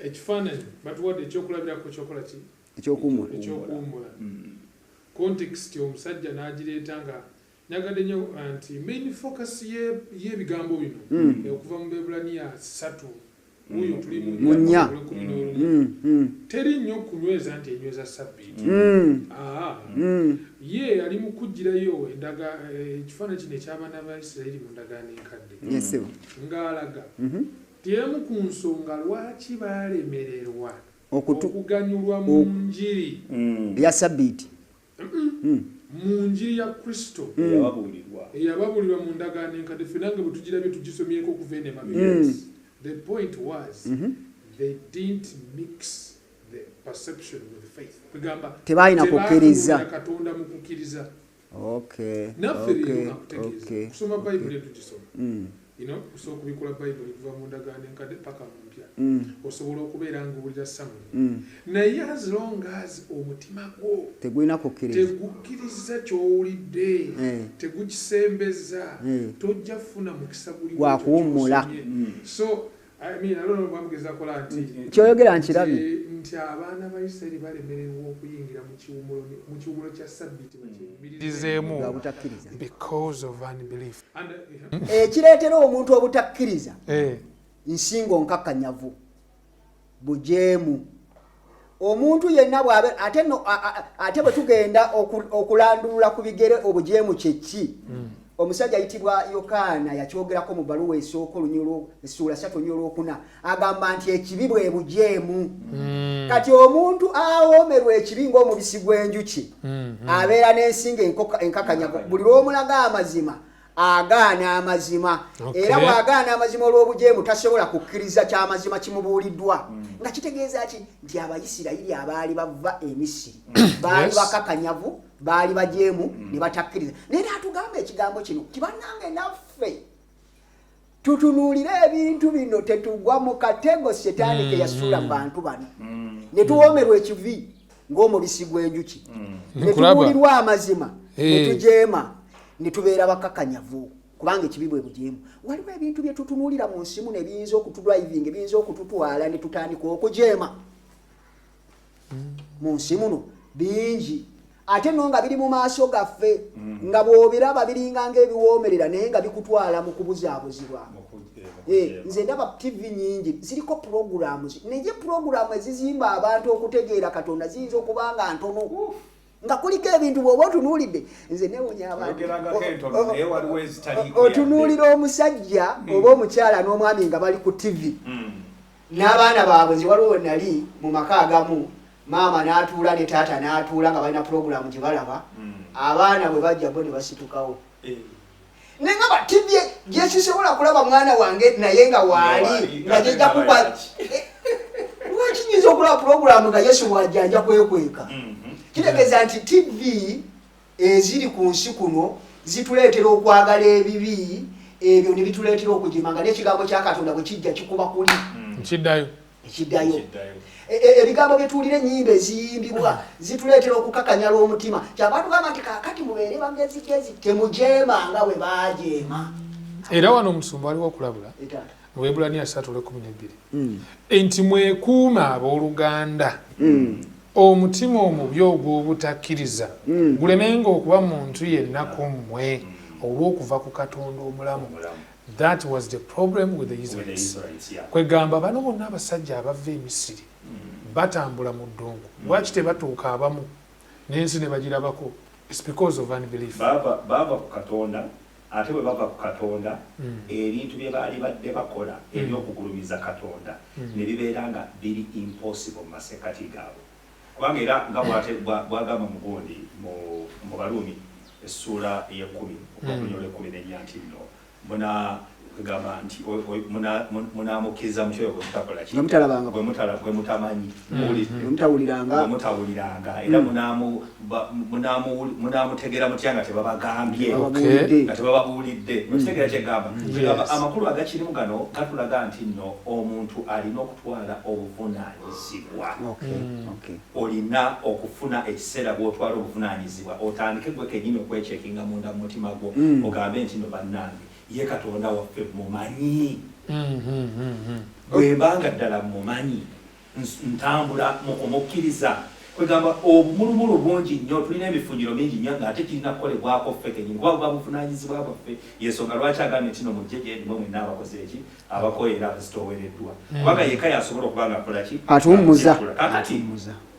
ekifaananyi batuwadde ekyokulabirako kyokola ki ekyokuwummula context omusajja n'agireeta nga nyagadde nnyo nti main focus y'ebigambo bino okuva mu Beebulaniya 3 uyo tuli mu nnya teri nnyo kunyweza nti enyweza sabbiiti ye ali mu kugirayo ekifaananyi kino eky'abaana ba Isirayiri mu ndagaano enkadde ng'alaga tiyemu ku nsonga lwaki baalemererwa okuganyulwa mu njiri
ya sabbiiti
mu njiri ya Kristo eyababuulirwa mu ndagaano enkadde ffe nange bwe tugirabye tugisomyeko okuva eno emabega. The point was they didn't mix the perception with the faith.
Tebalina kukkiriza
Katonda mu kukkiriza.
Okay.
Okay. Kusoma Bible tugisoma. Kusoma kubikola Bible kuva mu ndagaano enkadde paka mu mpya. Osobola okubeera ng'owulira samuni. Naye as long as omutima gwo
tegulina kukkiriza
tegukkiriza ky'owulidde tegukisembeza tojja funa mukisa guli
gwa kuwummula.
So I mean, I don't know bamugeza kola nti
kyoyogera nkirabye
nti abaana ba Isirayiri balemererwa okuyingira mu kiwumulo kya sabbiiti bakiyimirizeemu because of unbelief.
Ekireetera omuntu obutakkiriza nsingo nkakkanyavu bujeemu. Omuntu yenna bw'abe ate bwe tugenda okulandulula ku bigere obujeemu kyeki. Omusajja ayitibwa Yokaana yakyogerako mu bbaluwa esooka essuula 3:4 agamba nti ekibi bwe bujeemu. Kati omuntu awoomerwa ekibi ng'omubisi gw'enjuki abeera n'ensinga enkakanyavu. Buli lw'omulaga amazima agaana amazima. Era bw'agaana amazima olw'obujeemu tasobola kukkiriza ky'amazima kimubuuliddwa. Nga kitegeeza ki nti Abayisirayiri abaali bava e Misiri baali bakakanyavu baali bajeemu ne batakkiriza. Naye atugamba ekigambo kino kibannange naffe tutunuulire ebintu bino tetugwa mu katego Setaani ke yasuula mu bantu bano ne tuwoomerwa ekivi ng'omubisi gw'enjuki ne tubuulirwa amazima ne tujeema ne tubeera bakakanyavu kubanga ekibi bwe bujeemu. Waliwo ebintu bye tutunuulira mu nsi muno ebiyinza okutudrivinga ebiyinza okututwala ne tutandika okujeema mu nsi muno bingi. Ate no nga biri mu maaso gaffe nga bw'obiraba biringa ng'ebiwoomerera naye nga bikutwala mu kubuzaabuzibwa. Nze ndaba TV nyingi ziriko puroguramu naye puroguramu ezizimba abantu okutegeera Katonda ziyinza okuba nga ntono nga kuliko ebintu bw'oba otunuulidde. Nze neewonya abantu otunuulira omusajja oba omukyala n'omwami nga bali ku TV n'abaana baabwe. Nze waliwo nali mu maka agamu maama n'atuula ne taata n'atuula nga balina puroguramu gye balaba. Abaana bwe bajja bo ne basitukawo naye nga batibye gye sisobola kulaba mwana wange naye nga waali nga gyejja kuba lwakiyinza okulaba puroguramu nga Yesu bw'ajjanja kwekweka. Kitegeeza nti TV eziri ku nsi kuno zituleetera okwagala ebibi ebyo ne bituleetera okugimanga n'ekigambo kya Katonda bwe kijja kikuba kuli ekiddayo. Ebigambo bye tuwulira ennyimba eziyimbibwa zituleetera okukakanyala omutima. Kyava tugamba nti kaakati mubeere bagezigezi temujeema nga bwe baajeema.
Era wano omusumba waliwo okulabula mu Beebulaniya 3:12 enti mwekuuma abooluganda omutima omubi ogw'obutakkiriza gulemenga okuba muntu yenna ku mmwe olw'okuva ku Katonda omulamu. That was the problem with the Israelites. Kwegamba bano bonna abasajja abava e Misiri batambula mu ddungu lwaki tebatuuka abamu n'ensi ne bagirabako. It's because of unbelief.
Baba ku Katonda ate bwe bava ku Katonda ebintu bye baali badde bakola ebyokugulumiza Katonda ne bibeera nga biri impossible mu masekati gaabwe. Kubanga era nga bwagamba mugundi mu Balumi essula ye 10 okunyole 14 nti nno kugamba nti munamukiriza mutyo gwe mutakola ki gwe mutamanyi mutawuliranga era munamutegera mutya nga tebabagambye nga tebababuulidde mukitegera kyegamba amakulu agakirimu gano gatulaga nti nno omuntu alina okutwala obuvunaanyizibwa olina okufuna ekiseera bw'otwala obuvunaanyizibwa otandike gwe kenyini okwecekinga munda mu mutima gwo ogambe nti no bannange ye Katonda waffe mumanyi bwembanga ddala mumanyi ntambula omukkiriza kwegamba obumulumulu bungi nnyo tulina emifunjiro mingi nnyo ng'ate kirina kukolebwako ffe kenyini kuba buvunaanyizibwa bwaffe yensonga lwaki agambye nti no mujje gye ndi mwenna abakozi eki abakoyera abazitowereddwa kubanga yekka yasobola okuba nga akola ki kakati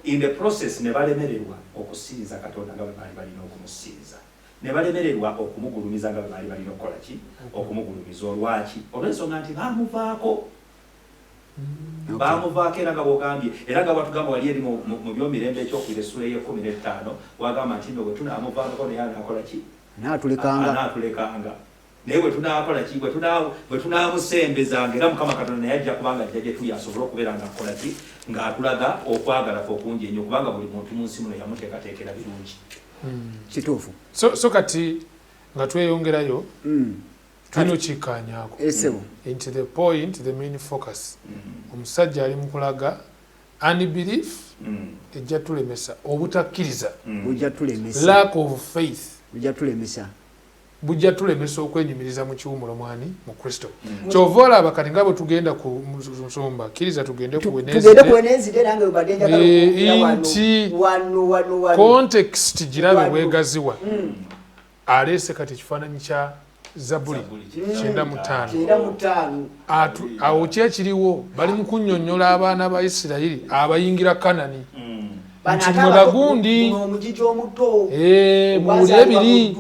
in the process ne balemererwa okusinza Katonda nga bwe baali balina okumusinza ne balemererwa okumugulumiza nga bali balina okukola ki okumugulumiza olwaki olw'ensonga nti bamuvaako era nga bwogambye era nga batugamba wali eri mu byomirembe ekyokubira essula ye15 wagamba nti no bwe tunaamuvaako naye anaakola ki anaatulekanga naye bwe tunaakola ki bwe tunaamusembezanga era Mukama Katonda naye ajja kubanga ajja gye tuli asobole okubeera nga akola ki ng'atulaga okwagala kwe okungi ennyo kubanga buli muntu mu nsi muno yamuteekateekera birungi.
Kituufu.
So kati nga tweyongerayo kino kikkaanyaako into the point, the main focus. Omusajja ali mu kulaga unbelief ejja tulemesa obutakkiriza lack of faith bujja tulemesa okwenyumiriza mu kiwumulo mwani mu Kristo. Kyova olaba kati nga bwe tugenda ku nsomba kkiriza tugende ku nti context girabe bwegaziwa aleese kati ekifaananyi kya Zabuli 9:5 awo kyekiriwo bali mu kunnyonnyola abaana ba Isirayiri abayingira Kanani nti mwebagundi muwulire ebiri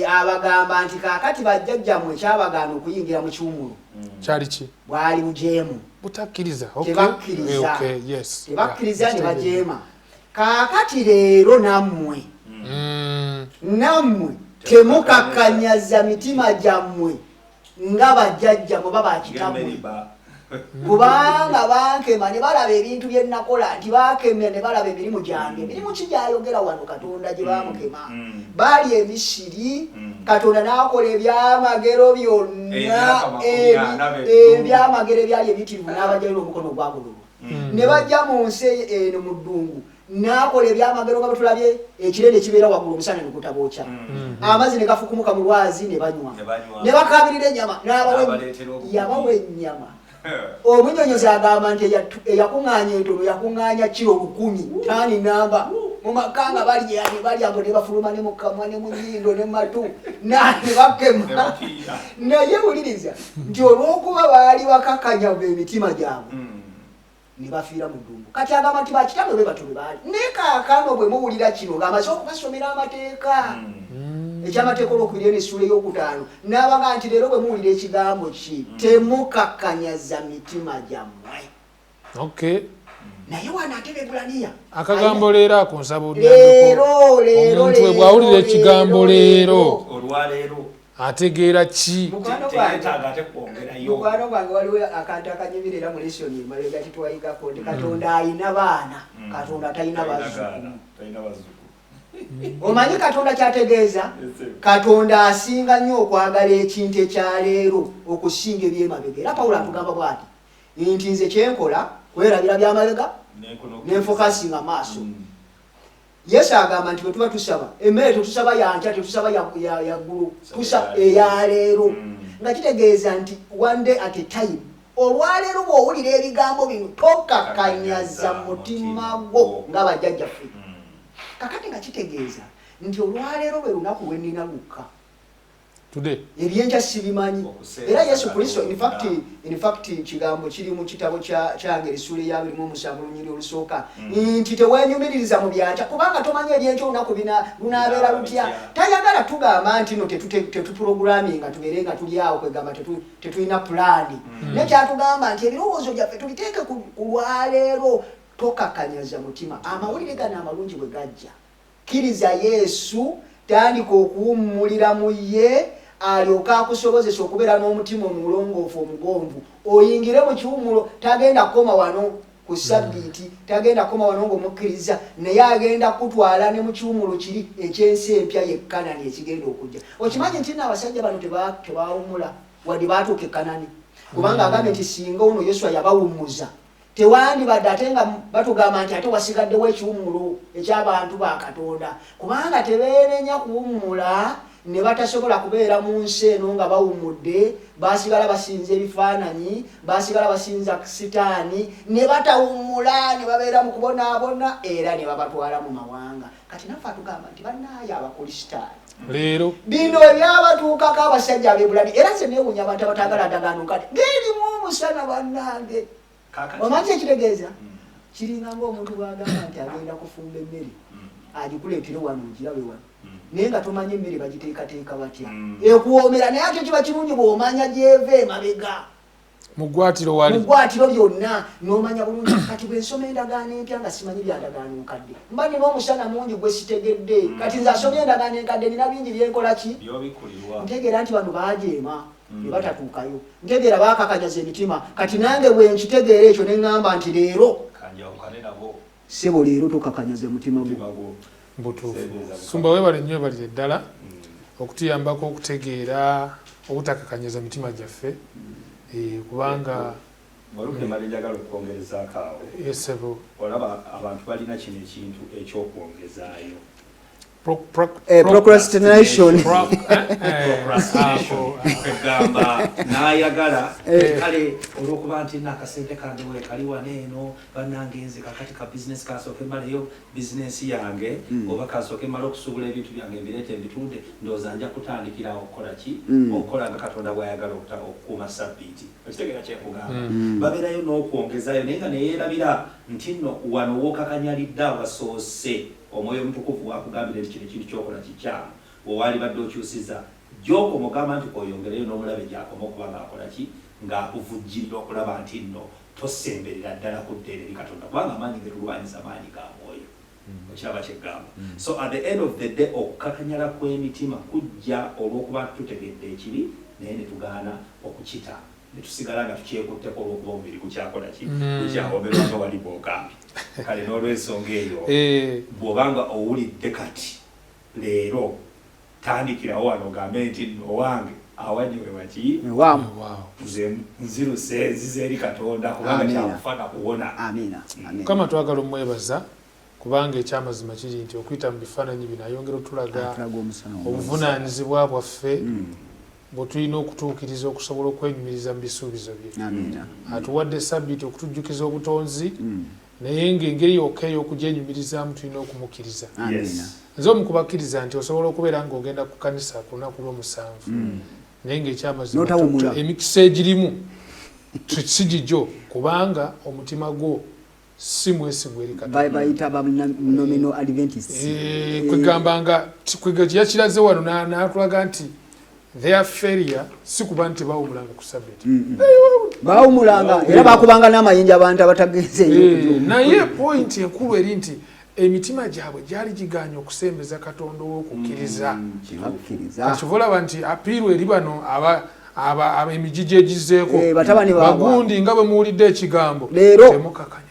abagamba nti kakati bajjajjammwe kyabagaana okuyingira mu kiwumulo
kyali ki
bwali bujeemu
butakkiriza
tebakkiriza ne bajeema kakati leero nammwe temukakkanyaza mitima gyammwe nga bajjajjammwe baba kitammwe kubanga bankema ne balaba ebintu bye nakola nti bakemya ne balaba emirimu gyange emirimu ki gyayogera wano Katonda gye bamukema baali emisiri Katonda n'akola ebyamagero byonna ebyamagero ebyali ebitirivu n'abajalira omukono ogwagoloba ne bajja mu nsi eno mu ddungu n'akola ebyamagero nga batulabye ekirere kibeera waggulu omusana ne gutabookya amazzi ne gafukumuka mu lwazi ne banywa ne bakabirira ennyama yabawa ennyama omunyonyozi agamba nti eyakuŋŋaanya entono yakuŋŋaanya kiro 10 tani namba mu makanga balyago ne bafuluma ne mu kamwa ne mu nnyindo ne mu matu ne bakema naye wuliriza nti olw'okuba baali bakakkanya emitima gyabwe ne bafiira mu ddungu kati agamba nti bakitabwe be bato be baali naye kaakano bwe muwulira kino ng'amaze okubasomera amateeka ekyamateeka olwokubiri n'essula ey'okutaano n'abaga nti leero bwe muwulira ekigambo ki temukakkanyaza mitima gyammwe naye wano ate Bebbulaniya
akagambo leero ako nsaba omuntu bwe bw'awulira ekigambo leero
olwaleero
ategeera ki
mukwano gwange waliwo akantu akanyumirira mu lesoni mabega titwayigako nti Katonda ayina baana Katonda talina bazzukulu omanyi Katonda kyategeeza Katonda asinga nnyo okwagala ekintu ekyaleero okusinga ebyemabega era Pawulo atugamba bw'ati nti nze kyenkola kwerabira byamabega nenfokasinga maaso Yesu agamba nti bwe tuba tusaba emmere tetusaba yankya tetusaba yaggulu tusa eyaleero nga kitegeeza nti one day at a time olwaleero bw'owulira ebigambo bino tokakkanyaza mutima gwo nga bajjajjaffe kakati nga kitegeeza nti olwaleero lwe lunaku lwe nnina lukka
today
ebyenkya sibimanyi era Yesu Kristo in fact kigambo kiri mu kitabo kyange essula ya 27 lunyiri olusooka nti tewenyumiririza mu byankya kubanga tomanyi ebyenkya olunaku lunaabeera lutya. Tayagala tugamba nti no tetuprogramminga tubeere nga tuli awo kwegamba tetulina pulaani naye kyatugamba nti ebirowoozo byaffe tubiteeke ku lwaleero tokakanyaza mutima. Amawulire gano amalungi bwe gajja kkiriza Yesu tandika okuwummulira mu ye alyoka akusobozesa okubeera n'omutima omulongoofu omugonvu oyingire mu kiwummulo. Tagenda kukoma wano ku sabbiiti tagenda kukoma wano ng'omukkiriza naye agenda kutwala ne mu kiwummulo kiri ekyensi empya ye Kanani ekigenda okujja. Okimanyi nti n'abasajja bano tebawummula wadde baatuuka e Kanani kubanga agambye nti singa ono Yesu yabawummuza tewandibadde ate nga batugamba nti ate wasigaddewo ekiwummulo eky'abantu ba Katonda kubanga tebeenenya kuwummula ne batasobola kubeera mu nsi eno nga bawummudde basigala basinza ebifaananyi basigala basinza sitaani ne batawummula ne babeera mu kubonaabona era ne babatwala mu mawanga. Kati naffe atugamba nti bannaayo abakristaayo
leero
bino ebyabatuukako abasajja ab'ebulani era nze neewuunya abantu abatagala ndagaano kati ng'erimu omusana bannange. Omanyi ekitegeeza kiringa ng'omuntu bw'agamba nti agenda kufumba emmere agikuleetere wano ogirabe wano naye nga tomanyi emmere bagiteekateeka batya ekuwoomera naye ate kiba kirungi bw'omanya gy'eva emabega
mu ggwaatiro wali
mu ggwaatiro lyonna n'omanya bulungi. Kati bwe nsoma endagaano empya nga simanyi bya ndagaano nkadde mba nina omusana mungi gwe sitegedde kati nze asomye endagaano enkadde nina bingi byenkola ki ntegeera nti bano baajeema ne batatuukayo ntegeera baakakanyaza emitima. Kati nange bwe nkitegeera ekyo ne ŋŋamba nti leero sebo leero tokakanyaza mutima gwo.
mbutuufu. Sumba weebale nnyo ebalire ddala okutuyambako okutegeera obutakakanyaza mitima gyaffe kubanga
Walumde mali njagala okwongerezaako awo.
Yesebo.
Olaba abantu balina kino ekintu ekyokwongezaayo.
Procrastination.
Gamba nayagala kale olwokuba nti nakasente kange we kali waneeno bannange nze kakati ka business kasooke maleyo business yange oba kasooke mala okusuubula ebintu byange mbireete mbitunde ndowooza nja kutandikirawo okukola ki okukola nga Katonda bw'ayagala okukuuma sabbiiti. Ekitegeera kyekugamba babeerayo n'okwongezaayo naye nga neyeerabira nti nno wano wookakanyalidde abasoose omwoyo omutukuvu wakugambira ekino ekintu kyokola kikyamu bw'owaali badde okyusiza gy'oko mugamba nti oyongereyo n'omulabe gy'akoma okuba ng'akola ki ng'akuvujjirira okulaba nti nno tosemberera ddala ku ddeere eri Katonda kubanga amaanyi getulwanyiza amaanyi ga mwoyo okiraba kyeggamba. So at the end of the day okukakanyala kw'emitima kujja olw'okuba tutegedde ekibi naye ne tugaana okukita ne tusigala nga tukyekutteko olw'okuba omubiri gukyakola ki gukyawomerwa nga wali bw'ogambye. Kale n'olw'ensonga eyo bw'obanga owulidde kati leero tandikirawo wano ogambe nti owange awanyiwe waki nze nziruse nzize eri Katonda kubanga kyakufana kuwona.
Mukama twagala omwebaza kubanga ekyamazima kiri nti okuyita mu bifaananyi bino ayongera otulaga obuvunaanyizibwa bwaffe bwe tulina okutuukiriza okusobola okwenyumiriza mu bisuubizo bye. Atuwadde sabbiiti okutujjukiza obutonzi naye ng'engeri yokka ey'okugyenyumirizaamu tulina okumukkiriza. Nze omu kubakkiriza nti osobola okubeera ng'ogenda ku kkanisa ku lunaku lw'omusanvu naye ng'ekyamazima emikisa egirimu si gigyo kubanga omutima gwo si mwesigwa eri Katonda.
Bayita ba nominal Adventists.
Kwegamba yakiraze wano n'atulaga nti their failure si kuba nti bawumulanga ku sabbiiti.
Bawumulanga era bakubanga n'amayinja abantu abatagenze
naye point enkulu eri nti emitima gyabwe gyali giganye okusembeza Katonda ow'okukkiriza. Kivola olaba nti apiirwa eri bano emijiji egizeeko bagundi nga bwe muwulidde ekigambo temukakanyala.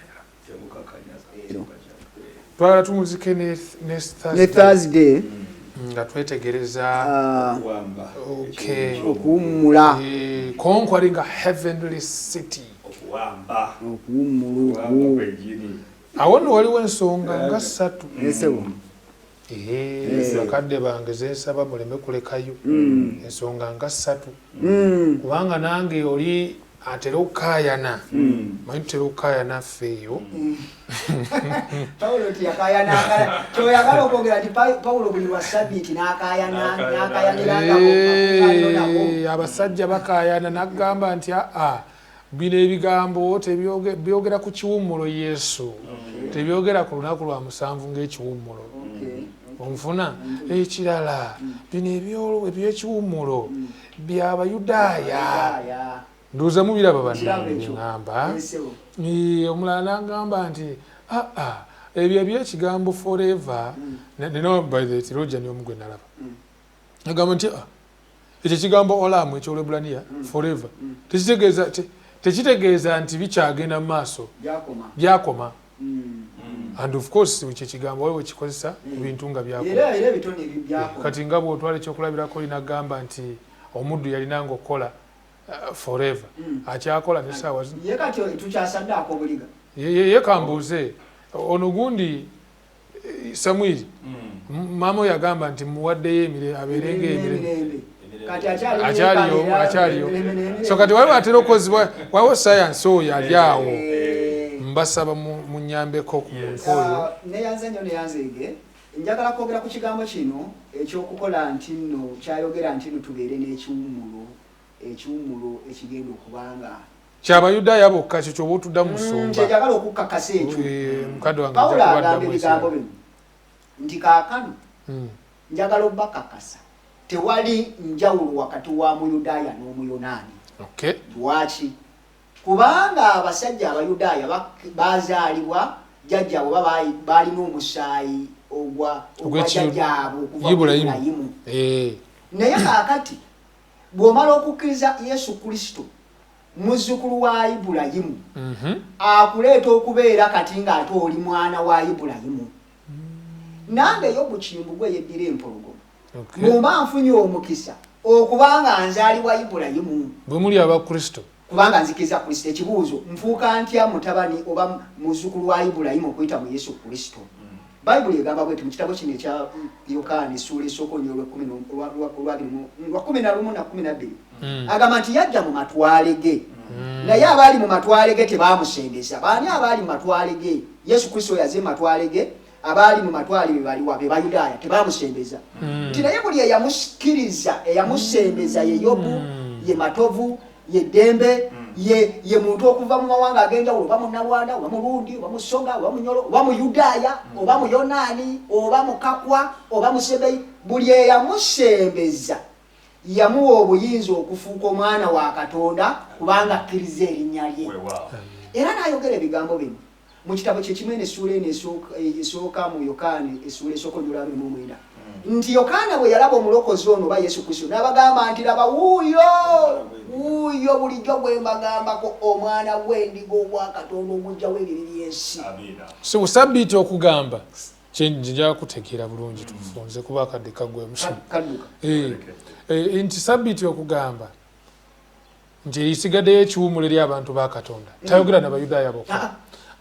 Twala tumuzike ne Thursday nga twetegereza
okuwummula
conquering a heavenly city. Awo nno waliwo ensonga nga 3 bakadde bange zensaba muleme kulekayo ensonga nga 3 kubanga nange oli atera okukayana manyi tutera okukayana ffeeyo
Paulo tiyakayana kyoyagala okwogera nti Paulo buli lwa sabbiiti n'akayaniranga
abasajja bakayana n'agamba nti bino ebigambo byogera ku kiwummulo Yesu tebyogera ku lunaku lwa musanvu ng'ekiwummulo onfuna ekirala bino ebyekiwummulo by'Abayudaaya nduuza mubiraba bannaŋŋamba omulala n'agamba nti ebyo ebyekigambo forever nino by the theologian omugwe nalaba agamba nti ekyo kigambo olamu ekyolebulaniya forever tekitegeeza nti bikyagenda mu maaso byakoma and of course ekyo kigambo waliwo kikozesa ebintu nga byakoma kati nga bw'otwala ekyokulabirako linagamba nti omuddu yalinanga okukola forever akyakola nesaawa ye kambuuze ono gundi Samwiri maama yagamba nti muwaddeyo abeerenga emirembe akyaliyo so kati waliwo atera okozibwa waliwo sayansi oyo ali awo mbasaba munyambeko ku muntu oyo
neyanze nnyo neyanzeege njagala kwogera ku kigambo kino ekyokukola nti nno kyayogera nti nno tubeere n'ekiwummulo ekigenda okubanga
ky'Abayudaaya bokka kyo kyoba otudda mu nsumba
kyejagala okukkakasa ekyo
mukadde wange
Pawulo agamba ebigambo bino nti kaakano njagala obbakakasa tewali njawulo wakati wa Muyudaaya n'Omuyonaani. Lwaki? Kubanga abasajja Abayudaaya bazaalibwa jjajja oba balina omusaayi ogwa jjajjaabwe okuva ku Ibulayimu. Naye kaakati bw'omala okukkiriza Yesu Kristo muzzukulu wa Ibulayimu akuleeta okubeera kati ng'ate oli mwana wa Ibulayimu. Nange Yobu Kimbugwe yeddira empologoma bw'omba nfunye omukisa okubanga nzaalibwa Ibulayimu
bwe muli Abakristo
kubanga nzikiriza Kristo ekibuuzo nfuuka ntya mutabani oba muzzukulu wa Ibulayimu okuyita mu Yesu Kristo. Bayibuli egamba bweti mu kitabo kino ekya Yokaana essuula esooka olwa 11 na 12 agamba nti yajja mu matwale ge naye abaali mu matwale ge tebaamusembeza. Baani abaali mu matwale ge? Yesu Kristo yaze mu matwale ge, abaali mu matwale be baliwa be Bayudaaya tebaamusembeza. Nti naye buli eyamusikiriza eyamusembeza ye Yobu, ye Matovu, ye Dembe, ye muntu okuva mu mawanga ag'enjawulo, oba Munnawanda, oba Mulundi, oba Musonga, oba Munyolo, oba Muyudaaya, oba Muyonaani, oba Mukakwa, oba Musebeyi, buli eyamusembeza yamuwa obuyinza okufuuka omwana wa Katonda kubanga akkiriza erinnya lye. Era n'ayogera ebigambo bino mu kitabo kye kimu n'essuula eno esooka mu Yokaana essuula esooka 29 nti Yokaana bwe yalaba omulokozi ono oba Yesu Kristo n'abagamba nti laba wuuyo bulijjo bwe mbagambako omwana gw'endiga obwa Katonda omugjawo ebibi by'ensi.
so sabbiiti okugamba kyenjagala kutegeera bulungi tufunze kuba akadde kaggwe musomo nti sabbiiti okugamba nti erisigaddeyo ekiwummulo eri abantu ba Katonda tayogera n'Abayudaaya bokka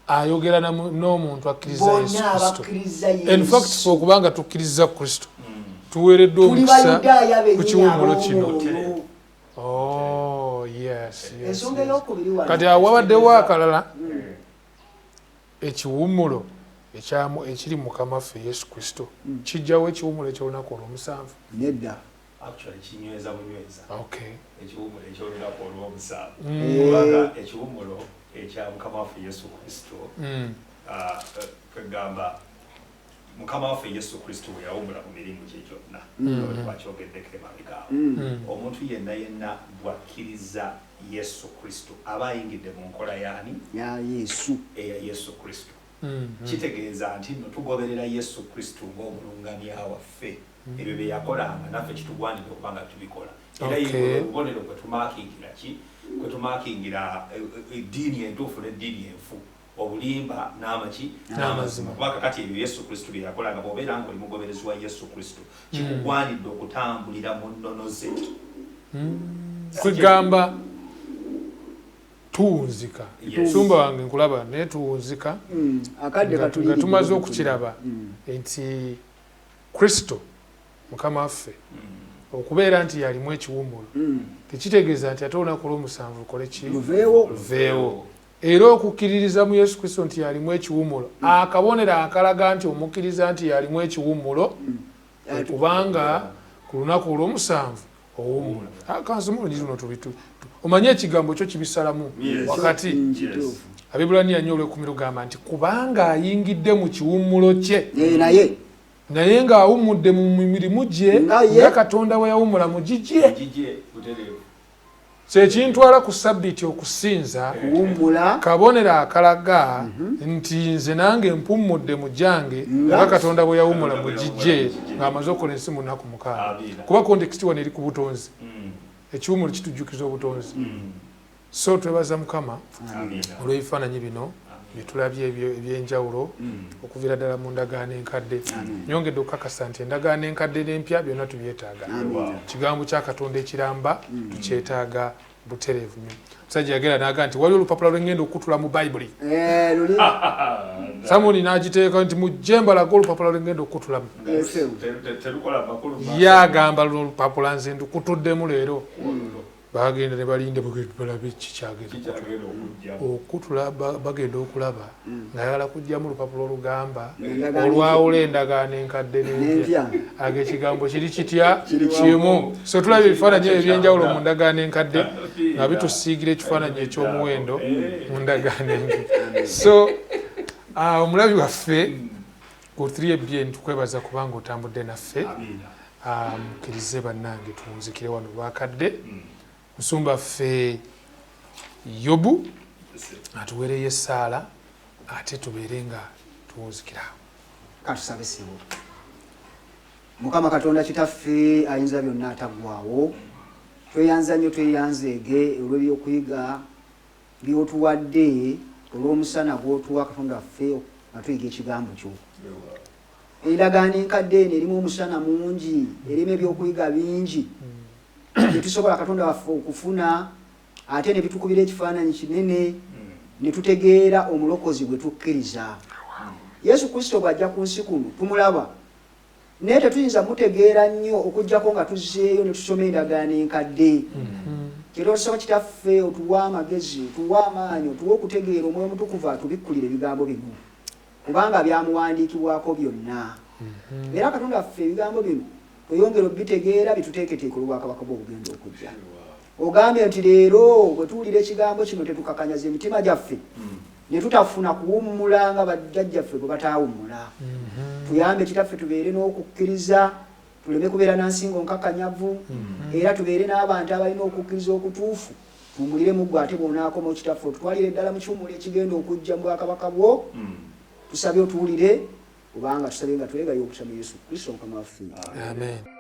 ayogera n'omuntu akkiriza Yesu Kristo. In fact okubanga tukkiriza Kristo tuweereddwa omukisa ku kiwummulo kino. Yes. Kati awabaddewo akalala ekiwummulo ekiri mu Mukama waffe Yesu Kristo kijjawo ekiwummulo eky'olunaku olw'omusanvu.
Nedda. Actually kinyweza bunyweza. Ekiwummulo eky'olunaku olw'omusanvu. Kubanga ekiwummulo ekya Mukama waffe Yesu Kristo kagamba Mukama waffe Yesu Kristo bwe yawummula mu mirimu gye gyonna twakyogeddeko emabegaawo. Omuntu yenna bw'akkiriza Yesu Kristo aba ayingidde mu nkola yaani
eya
Yesu Kristo. Kitegeeza nti nno tugoberera Yesu Kristo ng'omulungamya waffe. Ebyo bye yakolanga naffe kitugwanidde okubanga tubikola. Era obubonero kwe tumakingira eddiini entuufu n'eddiini enfu, obulimba n'amazima. Kubanga kati ebyo Yesu Kristo bye yakolanga bw'obeera ng'oli mugoberezi wa Yesu Kristo kikugwanidde okutambulira mu nnono ze.
Kwegamba tuwunzika sumba wange nkulaba naye tuwunzika nga tumaze okukiraba nti Kristo Mukama waffe okubeera nti yalimu ekiwummulo tekitegeeza nti ate olunaku olw'omusanvu lukole ki luveewo. Era okukkiririza mu Yesu Kristo nti yalimu ekiwummulo akabonero akalaga nti omukkiriza nti yalimu ekiwummulo kubanga ku lunaku olw'omusanvu owummula. Kansoma olunyiri luno omanye ekigambo kyo kibisalamu wakati. Abibulaniya 9:10 lugamba nti kubanga ayingidde mu kiwummulo kye naye ng'awummudde mu mirimu gye nga Katonda we yawummula mu gigye. Kyekintwala ku sabbiiti okusinza kabonero akalaga nti nze nange mpummudde mu gyange nga Katonda bwe yawummula mu gigye ng'amaze okukola ensi mu nnaku 6. Kuba kontekisiti wano eri ku butonzi. Ekiwummulo kitujjukiza obutonzi. So twebaza Mukama olw'ebifaananyi bino byetulabye ebyenjawulo okuviira ddala mu ndagaano enkadde. Nyongedde okukakasa nti endagaano enkadde n'empya byonna tubyetaaga. Kigambo kya Katonda ekiramba tukyetaaga butereevu nnyo. Musajja yagera n'aga nti waliwo olupapula lwe ngenda okutula mu Bayibuli. Samwoni n'agiteeka nti mujje mbalaga olupapula lwe ngenda okutulamu. Ye agamba luno olupapula nze ndukutuddemu leero. Bagenda ne balinde balabe kikyagenda okutula bagenda okulaba ng'ayagala kujjamu olupapula olugamba olwawula endagaano enkadde n'empya. Ekigambo kiri kitya kimu. So tulabye ebifaananyi ebyenjawulo mu ndagaano enkadde nga bitusiigira ekifaananyi eky'omuwendo mu ndagaano empya. So omulabi waffe ku 3ABN tukwebaza kubanga otambudde naffe. Mukkirize bannange tuwunzikire wano lwakadde. Musumba ffe Yobu atuweereye essaala ate tubeere nga tuwunzikira.
Katusabe ssibo. Mukama Katonda kitaffe ayinza byonna ataggwaawo. Tweyanza nnyo tweyanzeege olw'ebyokuyiga by'otuwadde olw'omusana gw'otuwa Katonda waffe nga tuyiga ekigambo kyo. Endagaano enkadde eno erimu omusana mungi, erimu ebyokuyiga bingi. Tusobola Katonda waffe okufuna ate ne bitukubira ekifaananyi kinene ne tutegeera omulokozi gwe tukkiriza. Yesu Kristo bw'ajja ku nsi kuno tumulaba naye tetuyinza mutegeera nnyo okuggyako nga tuzzeeyo ne tusoma endagaano enkadde. Kiro tusaba kitaffe otuwa amagezi, otuwa amaanyi, otuwa okutegeera Omwoyo Mutukuvu atubikkulire ebigambo bino kubanga byamuwandiikibwako byonna. Era Katonda waffe ebigambo bino oyongera obitegeera bituteeketeeka olw'Obwakabaka bw'obugenda okujja. Ogambye nti leero bwe tuwulira ekigambo kino tetukakanyaza emitima gyaffe ne tutafuna kuwummula nga bajjajjaffe bwe bataawummula. Tuyambe kitaffe tubeere n'okukkiriza, tuleme kubeera na nsingo nkakanyavu, era tubeere n'abantu abalina okukkiriza okutuufu. Tuwummulire mu ggwe ate bw'onaakoma kitaffe otutwalire ddala mu kiwummulo ekigenda okujja mu Bwakabaka bwo. Tusabye otuwulire kubanga tusabye nga twegayo okusaba Yesu Kristo Mukama waffe.
Amen.